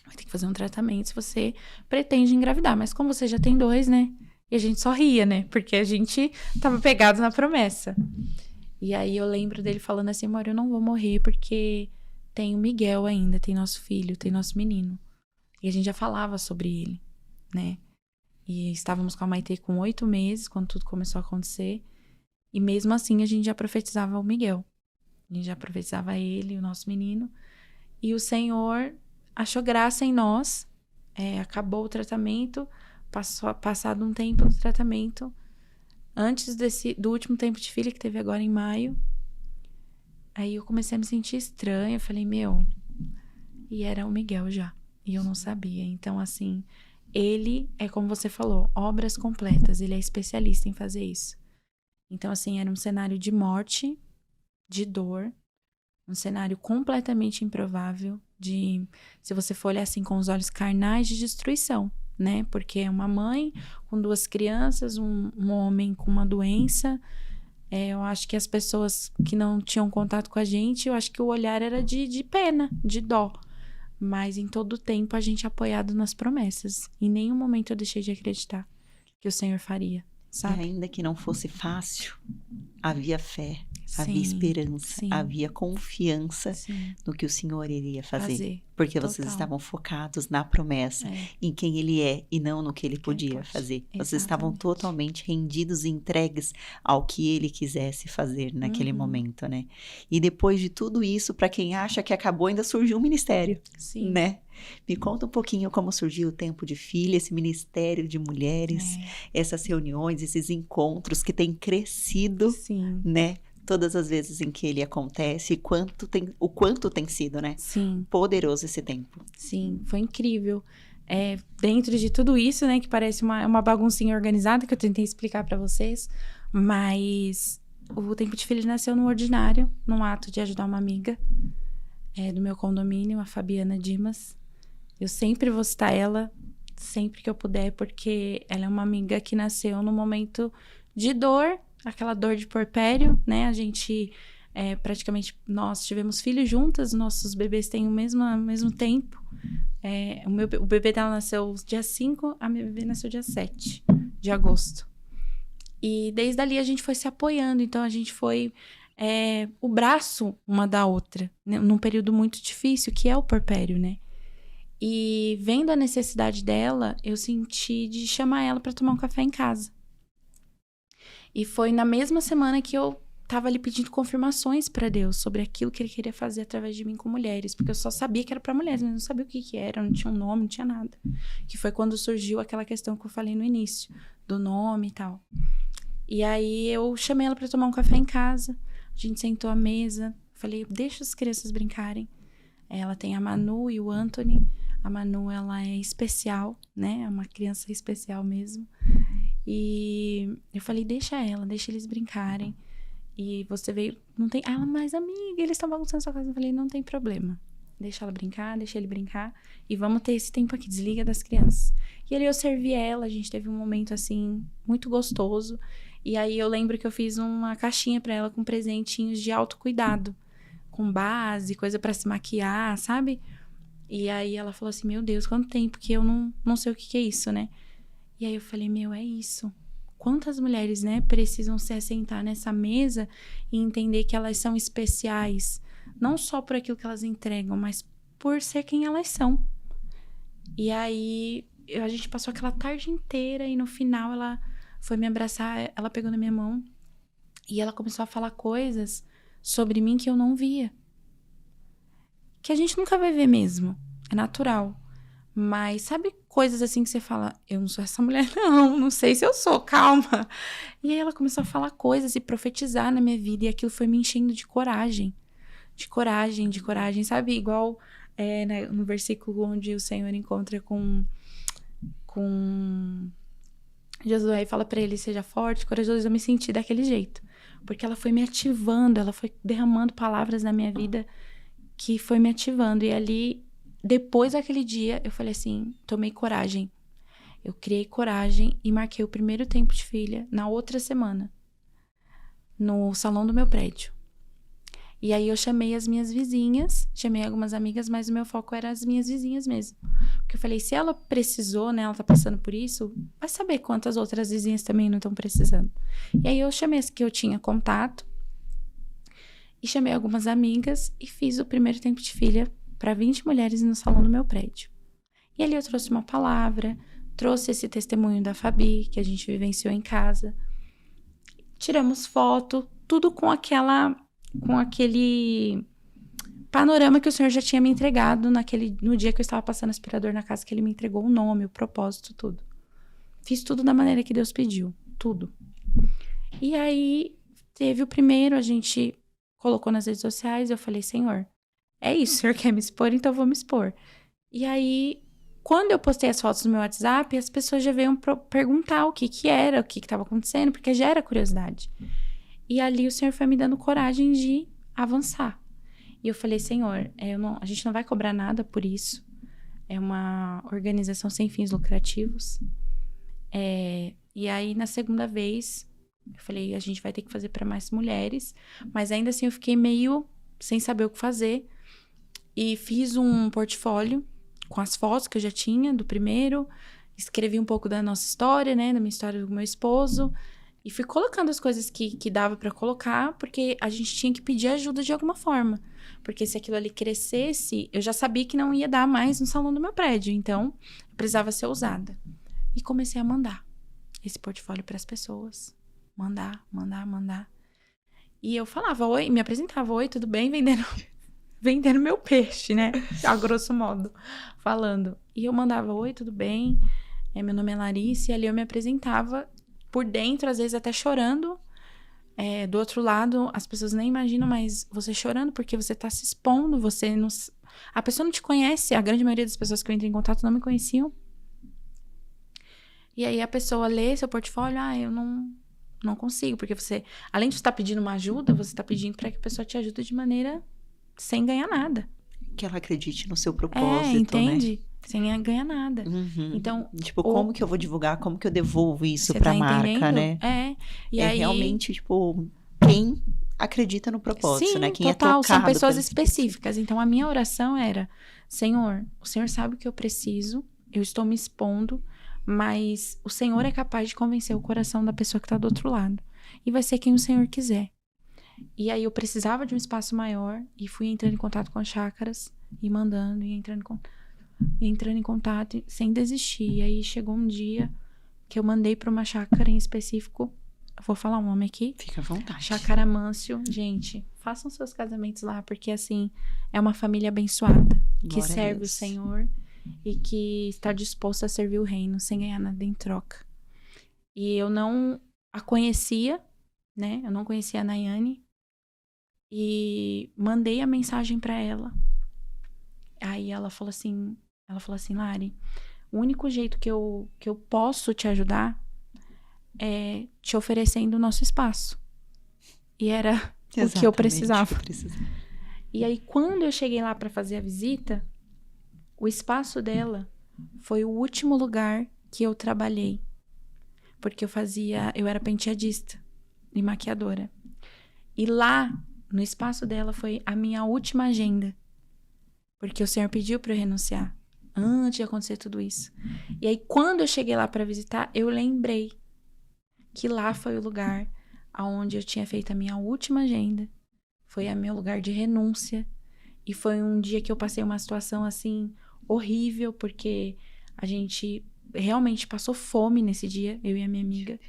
Vai ter que fazer um tratamento se você pretende engravidar. Mas como você já tem 2, né? E a gente só ria, né? Porque a gente tava pegado na promessa. E aí eu lembro dele falando assim, amor, eu não vou morrer porque tem o Miguel ainda, tem nosso filho, tem nosso menino. E a gente já falava sobre ele, né? E estávamos com a Maitê com 8 meses, quando tudo começou a acontecer. E mesmo assim a gente já profetizava o Miguel. A gente já profetizava ele, o nosso menino. E o Senhor achou graça em nós. Acabou o tratamento. Passado um tempo do tratamento, antes do último tempo de filha, que teve agora em maio, aí eu comecei a me sentir estranha. Eu falei, e era o Miguel já, e eu não sabia. Então, assim, ele é, como você falou, obras completas, ele é especialista em fazer isso. Então, assim, era um cenário de morte, de dor, um cenário completamente improvável, se você for olhar assim com os olhos carnais, de destruição. Né? Porque é uma mãe com 2 crianças, um homem com uma doença. Eu acho que as pessoas que não tinham contato com a gente, eu acho que o olhar era de pena, de dó. Mas em todo o tempo a gente apoiado nas promessas. Em nenhum momento eu deixei de acreditar que o Senhor faria, sabe? E ainda que não fosse fácil, havia fé, Sim, havia esperança, sim. havia confiança Sim. no que o Senhor iria fazer. Porque Total. vocês estavam focados na promessa, em quem Ele é e não no que Ele podia fazer. Vocês estavam totalmente rendidos e entregues ao que Ele quisesse fazer naquele momento, né? E depois de tudo isso, para quem acha que acabou, ainda surgiu um ministério, né? Me conta um pouquinho como surgiu o Tempo de Filha, esse ministério de mulheres, essas reuniões, esses encontros que têm crescido, né? Todas as vezes em que ele acontece, o quanto tem sido, né? Sim. Poderoso esse tempo. Sim, foi incrível. Dentro de tudo isso, né, que parece uma baguncinha organizada, que eu tentei explicar para vocês, mas o Tempo de Filha nasceu no ordinário, num ato de ajudar uma amiga do meu condomínio, a Fabiana Dimas. Eu sempre vou citar ela, sempre que eu puder, porque ela é uma amiga que nasceu num momento de dor, aquela dor de puerpério, né? A gente, praticamente, nós tivemos filhos juntas, nossos bebês têm o mesmo tempo. O bebê dela nasceu dia 5, a minha bebê nasceu dia 7 de agosto. E desde ali a gente foi se apoiando, então a gente foi o braço uma da outra, né? Num período muito difícil, que é o puerpério, né? E vendo a necessidade dela, eu senti de chamar ela para tomar um café em casa. E foi na mesma semana que eu tava ali pedindo confirmações para Deus sobre aquilo que Ele queria fazer através de mim com mulheres. Porque eu só sabia que era para mulheres, mas não sabia o que era, não tinha um nome, não tinha nada. Que foi quando surgiu aquela questão que eu falei no início, do nome e tal. E aí eu chamei ela para tomar um café em casa. A gente sentou à mesa. Falei, deixa as crianças brincarem. Ela tem a Manu e o Anthony. A Manu, ela é especial, né? É uma criança especial mesmo. E eu falei, deixa eles brincarem. E você veio, não tem... ela, mas amiga, eles estão bagunçando sua casa. Eu falei, não tem problema. Deixa ela brincar, deixa ele brincar. E vamos ter esse tempo aqui, desliga das crianças. E ali eu servi ela, a gente teve um momento, assim, muito gostoso. E aí eu lembro que eu fiz uma caixinha pra ela com presentinhos de autocuidado. Com base, coisa pra se maquiar, sabe? E aí ela falou assim, meu Deus, quanto tempo que eu não sei o que é isso, né? E aí eu falei, é isso. Quantas mulheres, né, precisam se assentar nessa mesa e entender que elas são especiais. Não só por aquilo que elas entregam, mas por ser quem elas são. E aí a gente passou aquela tarde inteira e no final ela foi me abraçar, ela pegou na minha mão e ela começou a falar coisas sobre mim que eu não via. Que a gente nunca vai ver mesmo. É natural. Mas sabe coisas assim que você fala, eu não sou essa mulher, não sei se eu sou, calma. E aí ela começou a falar coisas e profetizar na minha vida, e aquilo foi me enchendo de coragem. De coragem, sabe? Igual né, no versículo onde o Senhor encontra com Josué e fala pra ele, seja forte, corajoso. Eu me senti daquele jeito. Porque ela foi me ativando, ela foi derramando palavras na minha vida que foi me ativando. E ali, depois daquele dia, eu falei assim, tomei coragem. Eu criei coragem e marquei o primeiro tempo de filha na outra semana, no salão do meu prédio. E aí eu chamei as minhas vizinhas, chamei algumas amigas, mas o meu foco era as minhas vizinhas mesmo. Porque eu falei, se ela precisou, né, ela tá passando por isso, vai saber quantas outras vizinhas também não estão precisando. E aí eu chamei as que eu tinha contato, e chamei algumas amigas e fiz o primeiro tempo de filha para 20 mulheres no salão do meu prédio. E ali eu trouxe uma palavra, trouxe esse testemunho da Fabi, que a gente vivenciou em casa. Tiramos foto, tudo com aquele panorama que o Senhor já tinha me entregado no dia que eu estava passando aspirador na casa, que ele me entregou o nome, o propósito, tudo. Fiz tudo da maneira que Deus pediu, tudo. E aí, teve o primeiro, a gente colocou nas redes sociais, eu falei, Senhor, é isso, o Senhor quer me expor, então eu vou me expor. E aí, quando eu postei as fotos no meu WhatsApp, as pessoas já veio perguntar o que era, o que estava acontecendo, porque já era curiosidade. E ali o Senhor foi me dando coragem de avançar. E eu falei, Senhor, a gente não vai cobrar nada por isso. É uma organização sem fins lucrativos. E aí, na segunda vez, eu falei, a gente vai ter que fazer para mais mulheres. Mas ainda assim, eu fiquei meio sem saber o que fazer. E fiz um portfólio com as fotos que eu já tinha do primeiro. Escrevi um pouco da nossa história, né? Da minha história do meu esposo. E fui colocando as coisas que dava pra colocar, porque a gente tinha que pedir ajuda de alguma forma. Porque se aquilo ali crescesse, eu já sabia que não ia dar mais no salão do meu prédio. Então, eu precisava ser ousada. E comecei a mandar esse portfólio pras pessoas. Mandar. E eu falava, oi, me apresentava, oi, tudo bem? Vendendo meu peixe, né? A grosso modo, falando. E eu mandava, oi, tudo bem? Meu nome é Larissa. E ali eu me apresentava por dentro, às vezes até chorando. Do outro lado, as pessoas nem imaginam, mas você chorando porque você tá se expondo, a pessoa não te conhece, a grande maioria das pessoas que eu entrei em contato não me conheciam. E aí a pessoa lê seu portfólio, eu não consigo, porque você, além de estar pedindo uma ajuda, você tá pedindo para que a pessoa te ajude de maneira sem ganhar nada. Que ela acredite no seu propósito, entende? né? Sem ganhar nada. Uhum. Então, tipo, como que eu vou divulgar? Como que eu devolvo isso pra marca, né? E aí, realmente, tipo, quem acredita no propósito, sim, né? Quem total, é tocado são pessoas pelo específicas. Então, a minha oração era, Senhor, o Senhor sabe o que eu preciso, eu estou me expondo, mas o Senhor é capaz de convencer o coração da pessoa que está do outro lado. E vai ser quem o Senhor quiser. E aí, eu precisava de um espaço maior e fui entrando em contato com as chácaras e mandando, e entrando em contato sem desistir. E aí, chegou um dia que eu mandei para uma chácara em específico. Vou falar um nome aqui. Fica à vontade. Chácara Mâncio. Gente, façam seus casamentos lá, porque assim, é uma família abençoada, que serve o Senhor e que está disposta a servir o reino sem ganhar nada em troca. E eu não a conhecia, né? Eu não conhecia a Nayane. E mandei a mensagem para ela. Aí ela falou assim, Lari, o único jeito que eu posso te ajudar é te oferecendo o nosso espaço. E era o que eu precisava. E aí, quando eu cheguei lá para fazer a visita, o espaço dela foi o último lugar que eu trabalhei. Porque eu era penteadista e maquiadora. E lá, no espaço dela, foi a minha última agenda. Porque o Senhor pediu para eu renunciar antes de acontecer tudo isso. E aí, quando eu cheguei lá para visitar, eu lembrei que lá foi o lugar onde eu tinha feito a minha última agenda. Foi o meu lugar de renúncia. E foi um dia que eu passei uma situação, assim, horrível, porque a gente realmente passou fome nesse dia, eu e a minha amiga.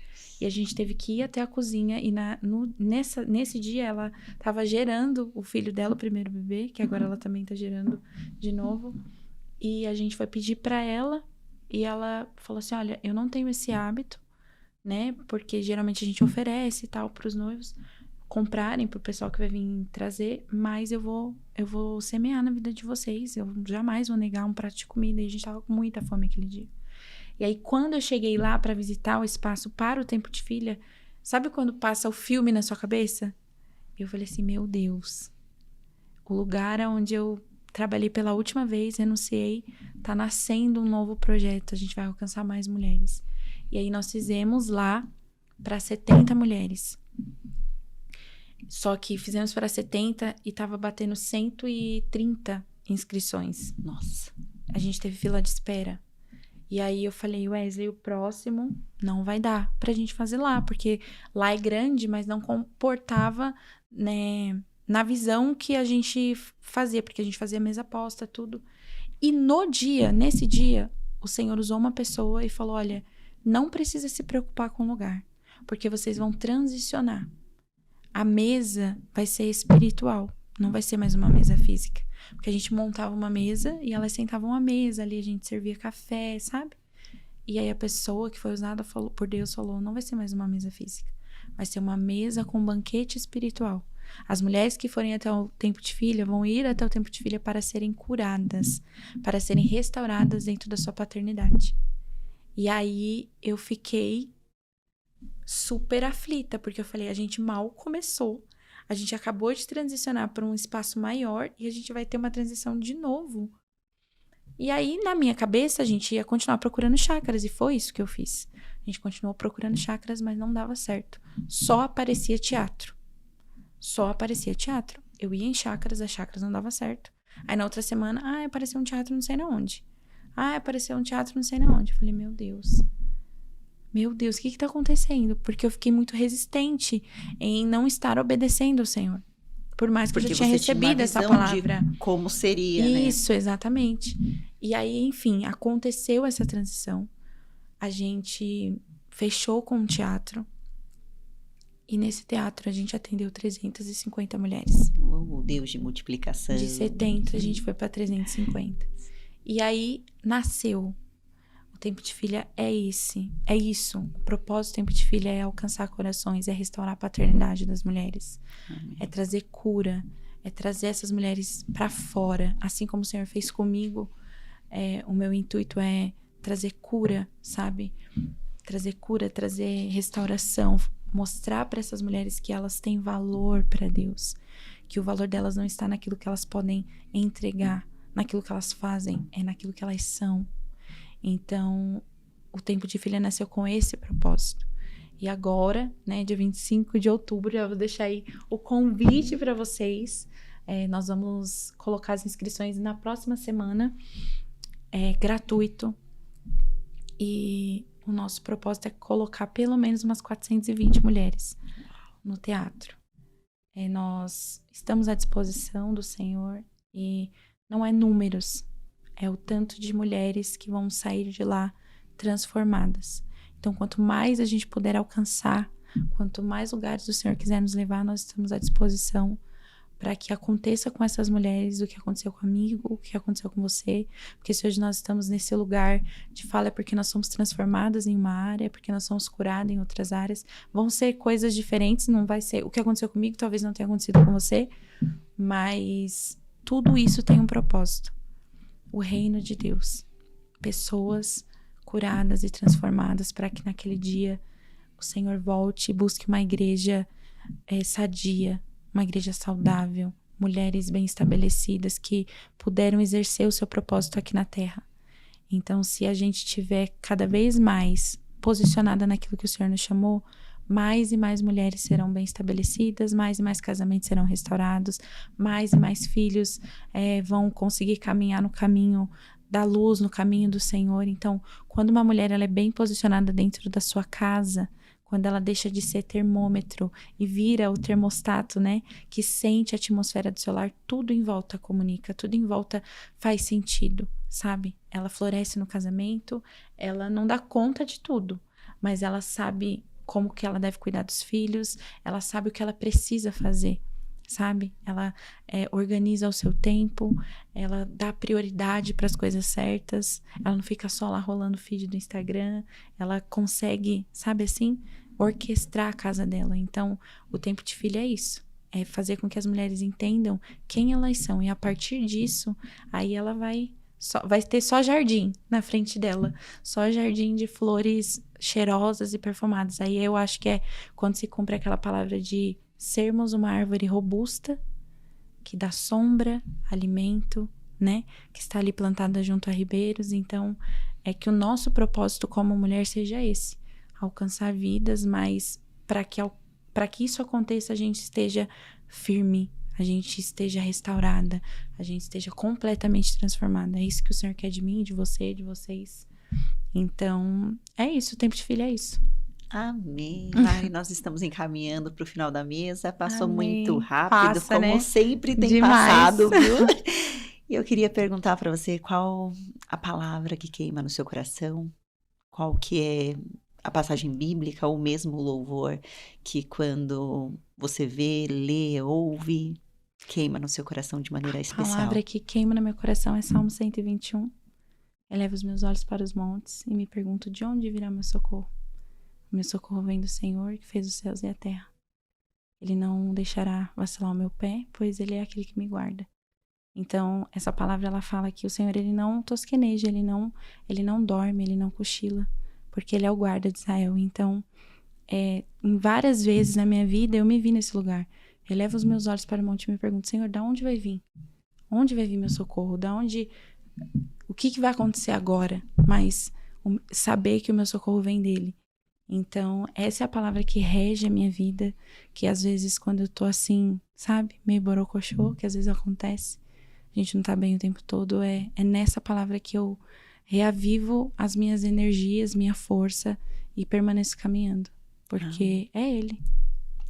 E a gente teve que ir até a cozinha. E nesse dia, ela estava gerando o filho dela, o primeiro bebê, que agora ela também está gerando de novo. E a gente foi pedir para ela e ela falou assim, olha, eu não tenho esse hábito, né? Porque geralmente a gente oferece e tal pros noivos comprarem, pro pessoal que vai vir trazer, mas eu vou semear na vida de vocês, eu jamais vou negar um prato de comida. E a gente tava com muita fome aquele dia. E aí, quando eu cheguei lá para visitar o espaço para o Tempo de Filha, sabe quando passa o filme na sua cabeça? Eu falei assim, meu Deus, o lugar onde eu trabalhei pela última vez, renunciei, tá nascendo um novo projeto, a gente vai alcançar mais mulheres. E aí nós fizemos lá para 70 mulheres. Só que fizemos para 70 e tava batendo 130 inscrições. Nossa. A gente teve fila de espera. E aí eu falei, Wesley, o próximo não vai dar pra gente fazer lá, porque lá é grande, mas não comportava, né, na visão que a gente fazia, porque a gente fazia mesa posta, tudo. E nesse dia, o Senhor usou uma pessoa e falou, olha, não precisa se preocupar com o lugar, porque vocês vão transicionar. A mesa vai ser espiritual, não vai ser mais uma mesa física. Porque a gente montava uma mesa e elas sentavam à mesa ali, a gente servia café, sabe? E aí a pessoa que foi usada por Deus falou, não vai ser mais uma mesa física, vai ser uma mesa com banquete espiritual. As mulheres que forem até o Tempo de Filha vão ir até o Tempo de Filha para serem curadas, para serem restauradas dentro da sua paternidade. E aí eu fiquei super aflita, porque eu falei, a gente mal começou, a gente acabou de transicionar para um espaço maior e a gente vai ter uma transição de novo. E aí, na minha cabeça, a gente ia continuar procurando chácaras, e foi isso que eu fiz. A gente continuou procurando chácaras, mas não dava certo. Só aparecia teatro. Eu ia em chácaras, as chácaras não dava certo. Aí na outra semana, apareceu um teatro não sei na onde. Apareceu um teatro não sei na onde. Eu falei, meu Deus, o que tá acontecendo? Porque eu fiquei muito resistente em não estar obedecendo ao Senhor. Por mais que eu já tinha recebido essa palavra. De como seria, né? Isso, exatamente. E aí, enfim, aconteceu essa transição. A gente fechou com um teatro. E nesse teatro a gente atendeu 350 mulheres. O Deus de multiplicação. De 70 a gente foi para 350. E aí nasceu. O Tempo de Filha é isso. O propósito do Tempo de Filha é alcançar corações, é restaurar a paternidade das mulheres. Amém. É trazer cura, é trazer essas mulheres para fora. Assim como o Senhor fez comigo, o meu intuito é trazer cura, sabe? Trazer cura, trazer restauração, mostrar para essas mulheres que elas têm valor para Deus, que o valor delas não está naquilo que elas podem entregar, naquilo que elas fazem, é naquilo que elas são. Então, o Tempo de Filha nasceu com esse propósito. E agora, né, dia 25 de outubro, eu vou deixar aí o convite para vocês. Nós vamos colocar as inscrições na próxima semana. É gratuito. E o nosso propósito é colocar pelo menos umas 420 mulheres no teatro. Nós estamos à disposição do Senhor e não é números, é o tanto de mulheres que vão sair de lá transformadas. Então, quanto mais a gente puder alcançar, quanto mais lugares o Senhor quiser nos levar, nós estamos à disposição para que aconteça com essas mulheres o que aconteceu comigo, o que aconteceu com você. Porque se hoje nós estamos nesse lugar de fala é porque nós somos transformadas em uma área, é porque nós somos curadas em outras áreas. Vão ser coisas diferentes, não vai ser... O que aconteceu comigo talvez não tenha acontecido com você, mas tudo isso tem um propósito. O reino de Deus. Pessoas curadas e transformadas para que naquele dia o Senhor volte e busque uma igreja sadia, uma igreja saudável, mulheres bem estabelecidas que puderam exercer o seu propósito aqui na terra. Então, se a gente estiver cada vez mais posicionada naquilo que o Senhor nos chamou, mais e mais mulheres serão bem estabelecidas, mais e mais casamentos serão restaurados, mais e mais filhos vão conseguir caminhar no caminho da luz, no caminho do Senhor. Então, quando uma mulher ela é bem posicionada dentro da sua casa, quando ela deixa de ser termômetro e vira o termostato, né, que sente a atmosfera do seu lar, tudo em volta comunica, tudo em volta faz sentido, sabe? Ela floresce no casamento, ela não dá conta de tudo, mas ela sabe como que ela deve cuidar dos filhos, ela sabe o que ela precisa fazer. sabe? Ela organiza o seu tempo, ela dá prioridade para as coisas certas, ela não fica só lá rolando o feed do Instagram, ela consegue, sabe assim, orquestrar a casa dela. Então, o tempo de filha é isso. É fazer com que as mulheres entendam quem elas são. E a partir disso, aí ela vai ter só jardim na frente dela. Só jardim de flores cheirosas e perfumadas. Aí eu acho que é quando se cumpre aquela palavra de sermos uma árvore robusta, que dá sombra, alimento, né? Que está ali plantada junto a ribeiros. Então, é que o nosso propósito como mulher seja esse. Alcançar vidas, mas para que isso aconteça, a gente esteja firme, a gente esteja restaurada, a gente esteja completamente transformada. É isso que o Senhor quer de mim, de você, de vocês. Então, é isso, o tempo de filha é isso. Amém. Ai, nós estamos encaminhando para o final da mesa. Passou Amém. muito rápido, Passa, como né? sempre tem Demais. passado, viu? E eu queria perguntar para você qual a palavra que queima no seu coração, qual que é a passagem bíblica ou mesmo o louvor que quando você vê, lê, ouve, queima no seu coração de maneira A especial. palavra que queima no meu coração é Salmo 121. Elevo os meus olhos para os montes e me pergunto de onde virá meu socorro. O meu socorro vem do Senhor, que fez os céus e a terra. Ele não deixará vacilar o meu pé, pois Ele é aquele que me guarda. Então, essa palavra, ela fala que o Senhor, Ele não tosqueneja, Ele não dorme, Ele não cochila, porque Ele é o guarda de Israel. Então, em várias vezes na minha vida, eu me vi nesse lugar. Eu levo os meus olhos para o monte e me pergunto, Senhor, de onde vai vir? Onde vai vir meu socorro? O que vai acontecer agora? Mas saber que o meu socorro vem dEle. Então, essa é a palavra que rege a minha vida, que às vezes quando eu tô assim, sabe, meio borocochô, que às vezes acontece, a gente não tá bem o tempo todo, é nessa palavra que eu reavivo as minhas energias, minha força e permaneço caminhando, porque é Ele.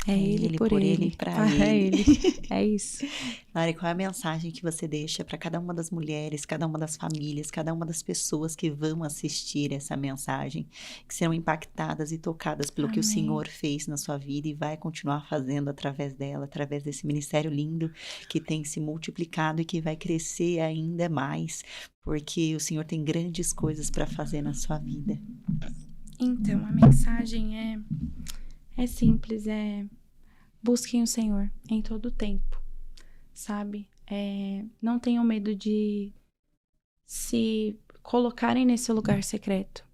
É Ele, por Ele, pra é Ele. Ele. É isso. Lari, qual é a mensagem que você deixa para cada uma das mulheres, cada uma das famílias, cada uma das pessoas que vão assistir essa mensagem, que serão impactadas e tocadas pelo que o Amém. Senhor fez na sua vida e vai continuar fazendo através dela, através desse ministério lindo que tem se multiplicado e que vai crescer ainda mais, porque o Senhor tem grandes coisas para fazer na sua vida. Então, a mensagem é simples, busquem o Senhor em todo o tempo, sabe? Não tenham medo de se colocarem nesse lugar secreto.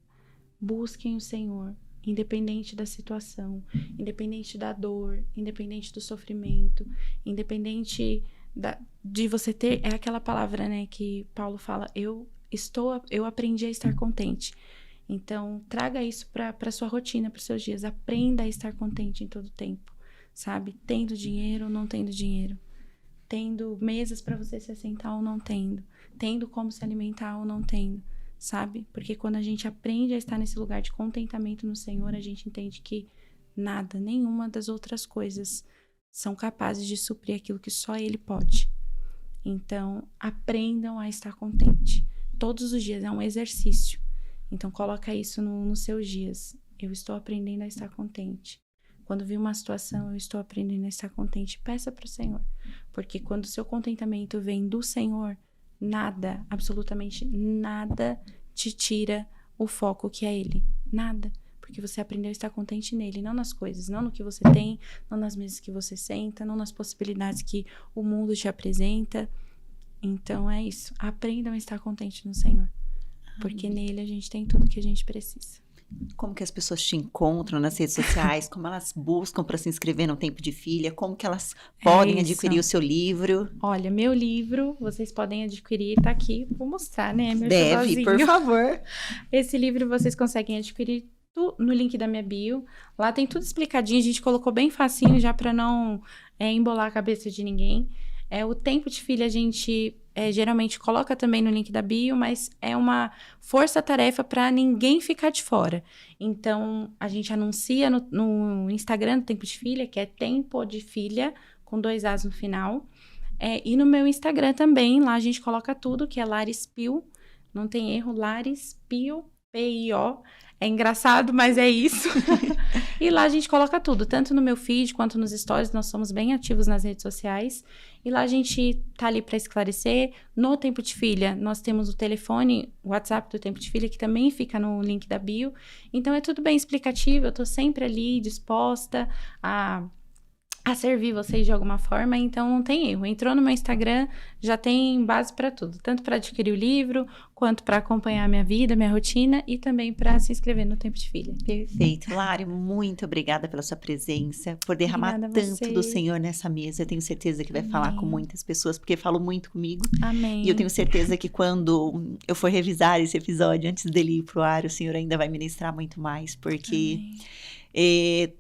Busquem o Senhor, independente da situação, independente da dor, independente do sofrimento, independente de você ter... É aquela palavra, né, que Paulo fala, eu aprendi a estar contente. Então, traga isso para sua rotina, para os seus dias. Aprenda a estar contente em todo tempo, sabe? Tendo dinheiro ou não tendo dinheiro. Tendo mesas para você se assentar ou não tendo. Tendo como se alimentar ou não tendo, sabe? Porque quando a gente aprende a estar nesse lugar de contentamento no Senhor, a gente entende que nada, nenhuma das outras coisas são capazes de suprir aquilo que só Ele pode. Então, aprendam a estar contente. Todos os dias é um exercício. Então, coloca isso nos seus dias. Eu estou aprendendo a estar contente. Quando vi uma situação, eu estou aprendendo a estar contente. Peça para o Senhor. Porque quando o seu contentamento vem do Senhor, nada, absolutamente nada, te tira o foco que é Ele. Nada. Porque você aprendeu a estar contente nele, não nas coisas, não no que você tem, não nas mesas que você senta, não nas possibilidades que o mundo te apresenta. Então, é isso. Aprendam a estar contente no Senhor. Porque nele a gente tem tudo que a gente precisa. Como que as pessoas te encontram nas redes sociais? Como elas buscam para se inscrever no Tempo de Filha? Como que elas podem adquirir o seu livro? Olha, meu livro, vocês podem adquirir, tá aqui. Vou mostrar, né? Meu Deve, por favor. Esse livro vocês conseguem adquirir no link da minha bio. Lá tem tudo explicadinho. A gente colocou bem facinho já para não embolar a cabeça de ninguém. O Tempo de Filha a gente geralmente coloca também no link da bio, mas é uma força-tarefa para ninguém ficar de fora. Então, a gente anuncia no Instagram do Tempo de Filha, que é Tempo de Filha, com 2 As no final. E no meu Instagram também, lá a gente coloca tudo, que é Laris Pio. Não tem erro, Laris Pio, P-I-O. É engraçado, mas é isso. E lá a gente coloca tudo, tanto no meu feed quanto nos stories, nós somos bem ativos nas redes sociais. E lá a gente tá ali para esclarecer. No Tempo de Filha, nós temos o telefone, o WhatsApp do Tempo de Filha, que também fica no link da bio. Então é tudo bem explicativo, eu tô sempre ali disposta a servir vocês de alguma forma, então não tem erro. Entrou no meu Instagram, já tem base para tudo, tanto para adquirir o livro, quanto para acompanhar a minha vida, minha rotina e também para se inscrever no Tempo de Filha. Perfeito. Lari, muito obrigada pela sua presença, por derramar Obrigada a tanto você. do Senhor nessa mesa. Eu tenho certeza que vai falar com muitas pessoas, porque falou muito comigo. Amém. E eu tenho certeza que quando eu for revisar esse episódio, antes dele ir pro ar, o Senhor ainda vai ministrar muito mais, porque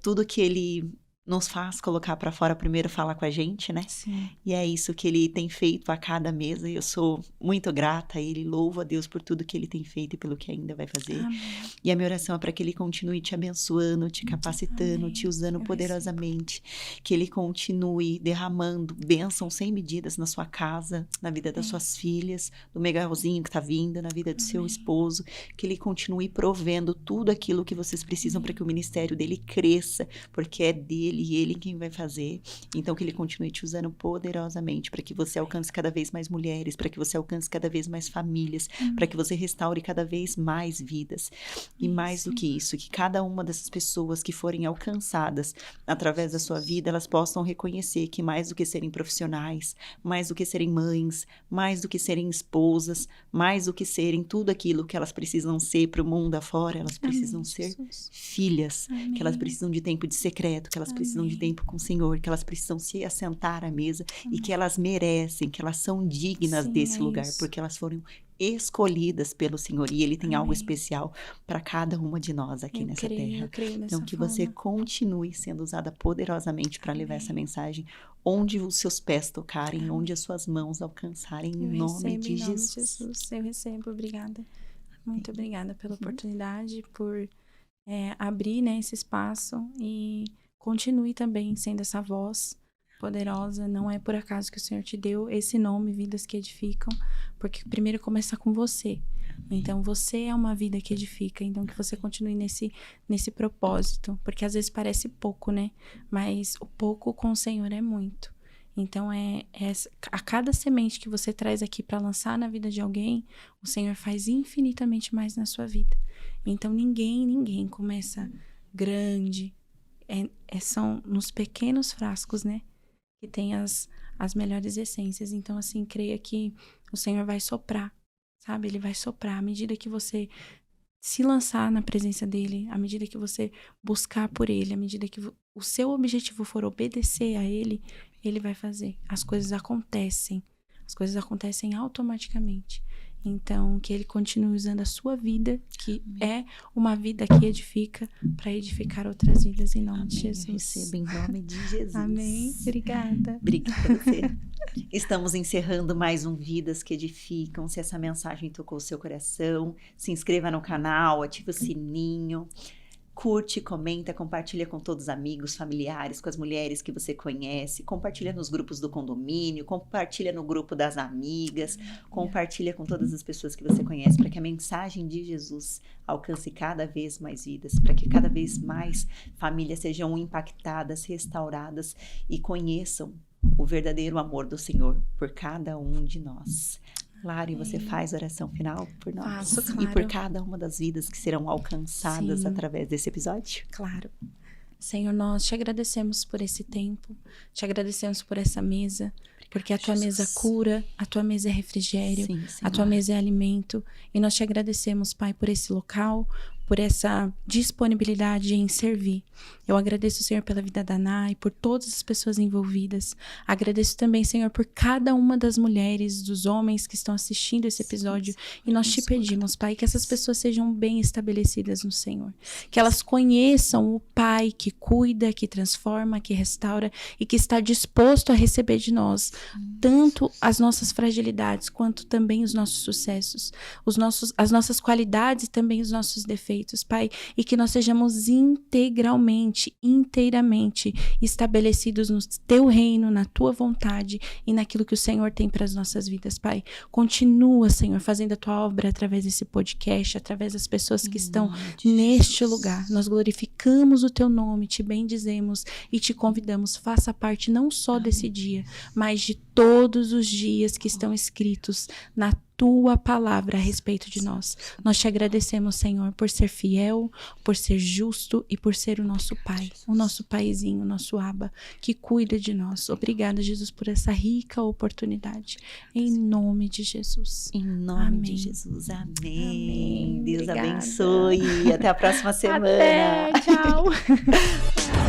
tudo que Ele nos faz colocar para fora, primeiro fala com a gente, né? Sim. E é isso que Ele tem feito a cada mesa, e eu sou muito grata a Ele, louvo a Deus por tudo que Ele tem feito e pelo que ainda vai fazer. Amém. E a minha oração é para que Ele continue te abençoando, te capacitando, Amém. te usando Eu poderosamente, que Ele continue derramando bênçãos sem medidas na sua casa, na vida das suas filhas, do Miguelzinho que tá vindo, na vida do seu esposo, que Ele continue provendo tudo aquilo que vocês precisam para que o ministério dele cresça, porque é dele e Ele quem vai fazer. Então que Ele continue te usando poderosamente para que você alcance cada vez mais mulheres, para que você alcance cada vez mais famílias, para que você restaure cada vez mais vidas. E mais do que isso, que cada uma dessas pessoas que forem alcançadas através da sua vida, elas possam reconhecer que mais do que serem profissionais, mais do que serem mães, mais do que serem esposas, mais do que serem tudo aquilo que elas precisam ser para o mundo afora, elas precisam ser filhas, que elas precisam de tempo de secreto, que elas precisam de tempo com o Senhor, que elas precisam se assentar à mesa e que elas merecem, que elas são dignas desse lugar, porque elas foram escolhidas pelo Senhor e Ele tem algo especial para cada uma de nós aqui nessa terra. Eu creio nessa Então que forma. você continue sendo usada poderosamente para levar essa mensagem onde os seus pés tocarem, onde as suas mãos alcançarem, em nome de Jesus. Eu recebo, obrigada. Muito obrigada pela oportunidade, por abrir, né, esse espaço e continue também sendo essa voz poderosa. Não é por acaso que o Senhor te deu esse nome, Vidas que Edificam, porque primeiro começa com você. Então, você é uma vida que edifica. Então, que você continue nesse propósito. Porque às vezes parece pouco, né? Mas o pouco com o Senhor é muito. Então, a cada semente que você traz aqui para lançar na vida de alguém, o Senhor faz infinitamente mais na sua vida. Então, ninguém começa grande. São nos pequenos frascos, né? Que tem as melhores essências. Então, assim, creia que o Senhor vai soprar, sabe? Ele vai soprar. À medida que você se lançar na presença dele, à medida que você buscar por ele, à medida que o seu objetivo for obedecer a ele, ele vai fazer. As coisas acontecem automaticamente. Então, que ele continue usando a sua vida, que é uma vida que edifica, para edificar outras vidas, em nome de Jesus. Receba em nome de Jesus. Amém. Obrigada. Obrigada a você. Estamos encerrando mais um Vidas que Edificam. Se essa mensagem tocou o seu coração, se inscreva no canal, ative o sininho. Curte, comenta, compartilha com todos os amigos, familiares, com as mulheres que você conhece, compartilha nos grupos do condomínio, compartilha no grupo das amigas, compartilha com todas as pessoas que você conhece, para que a mensagem de Jesus alcance cada vez mais vidas, para que cada vez mais famílias sejam impactadas, restauradas e conheçam o verdadeiro amor do Senhor por cada um de nós. Lari, você faz oração final por nós? Faço, claro. E por cada uma das vidas que serão alcançadas Sim. através desse episódio? Claro. Senhor, nós te agradecemos por esse tempo, te agradecemos por essa mesa, porque a tua mesa cura, a tua mesa é refrigério, Sim, a tua mesa é alimento. E nós te agradecemos, Pai, por esse local, por essa disponibilidade em servir. Eu agradeço, Senhor, pela vida da Ana e por todas as pessoas envolvidas. Agradeço também, Senhor, por cada uma das mulheres, dos homens que estão assistindo esse episódio. E nós te pedimos, Pai, que essas pessoas sejam bem estabelecidas no Senhor. Que elas conheçam o Pai que cuida, que transforma, que restaura e que está disposto a receber de nós tanto as nossas fragilidades quanto também os nossos sucessos, as nossas qualidades e também os nossos defeitos. perfeitos, Pai, e que nós sejamos inteiramente estabelecidos no Teu reino, na Tua vontade e naquilo que o Senhor tem para as nossas vidas, Pai. Continua, Senhor, fazendo a Tua obra através desse podcast, através das pessoas que estão neste lugar. Nós glorificamos o Teu nome, Te bendizemos e Te convidamos. Faça parte não só desse dia, mas de todos os dias que estão escritos na Tua palavra a respeito de nós. Nós Te agradecemos, Senhor, por ser fiel, por ser justo e por ser o nosso Pai, o nosso Paizinho, o nosso Abba, que cuida de nós. Obrigada, Jesus, por essa rica oportunidade. Em nome de Jesus. Em nome de Jesus. Amém. Deus Obrigada. abençoe. Até a próxima semana. Até, tchau.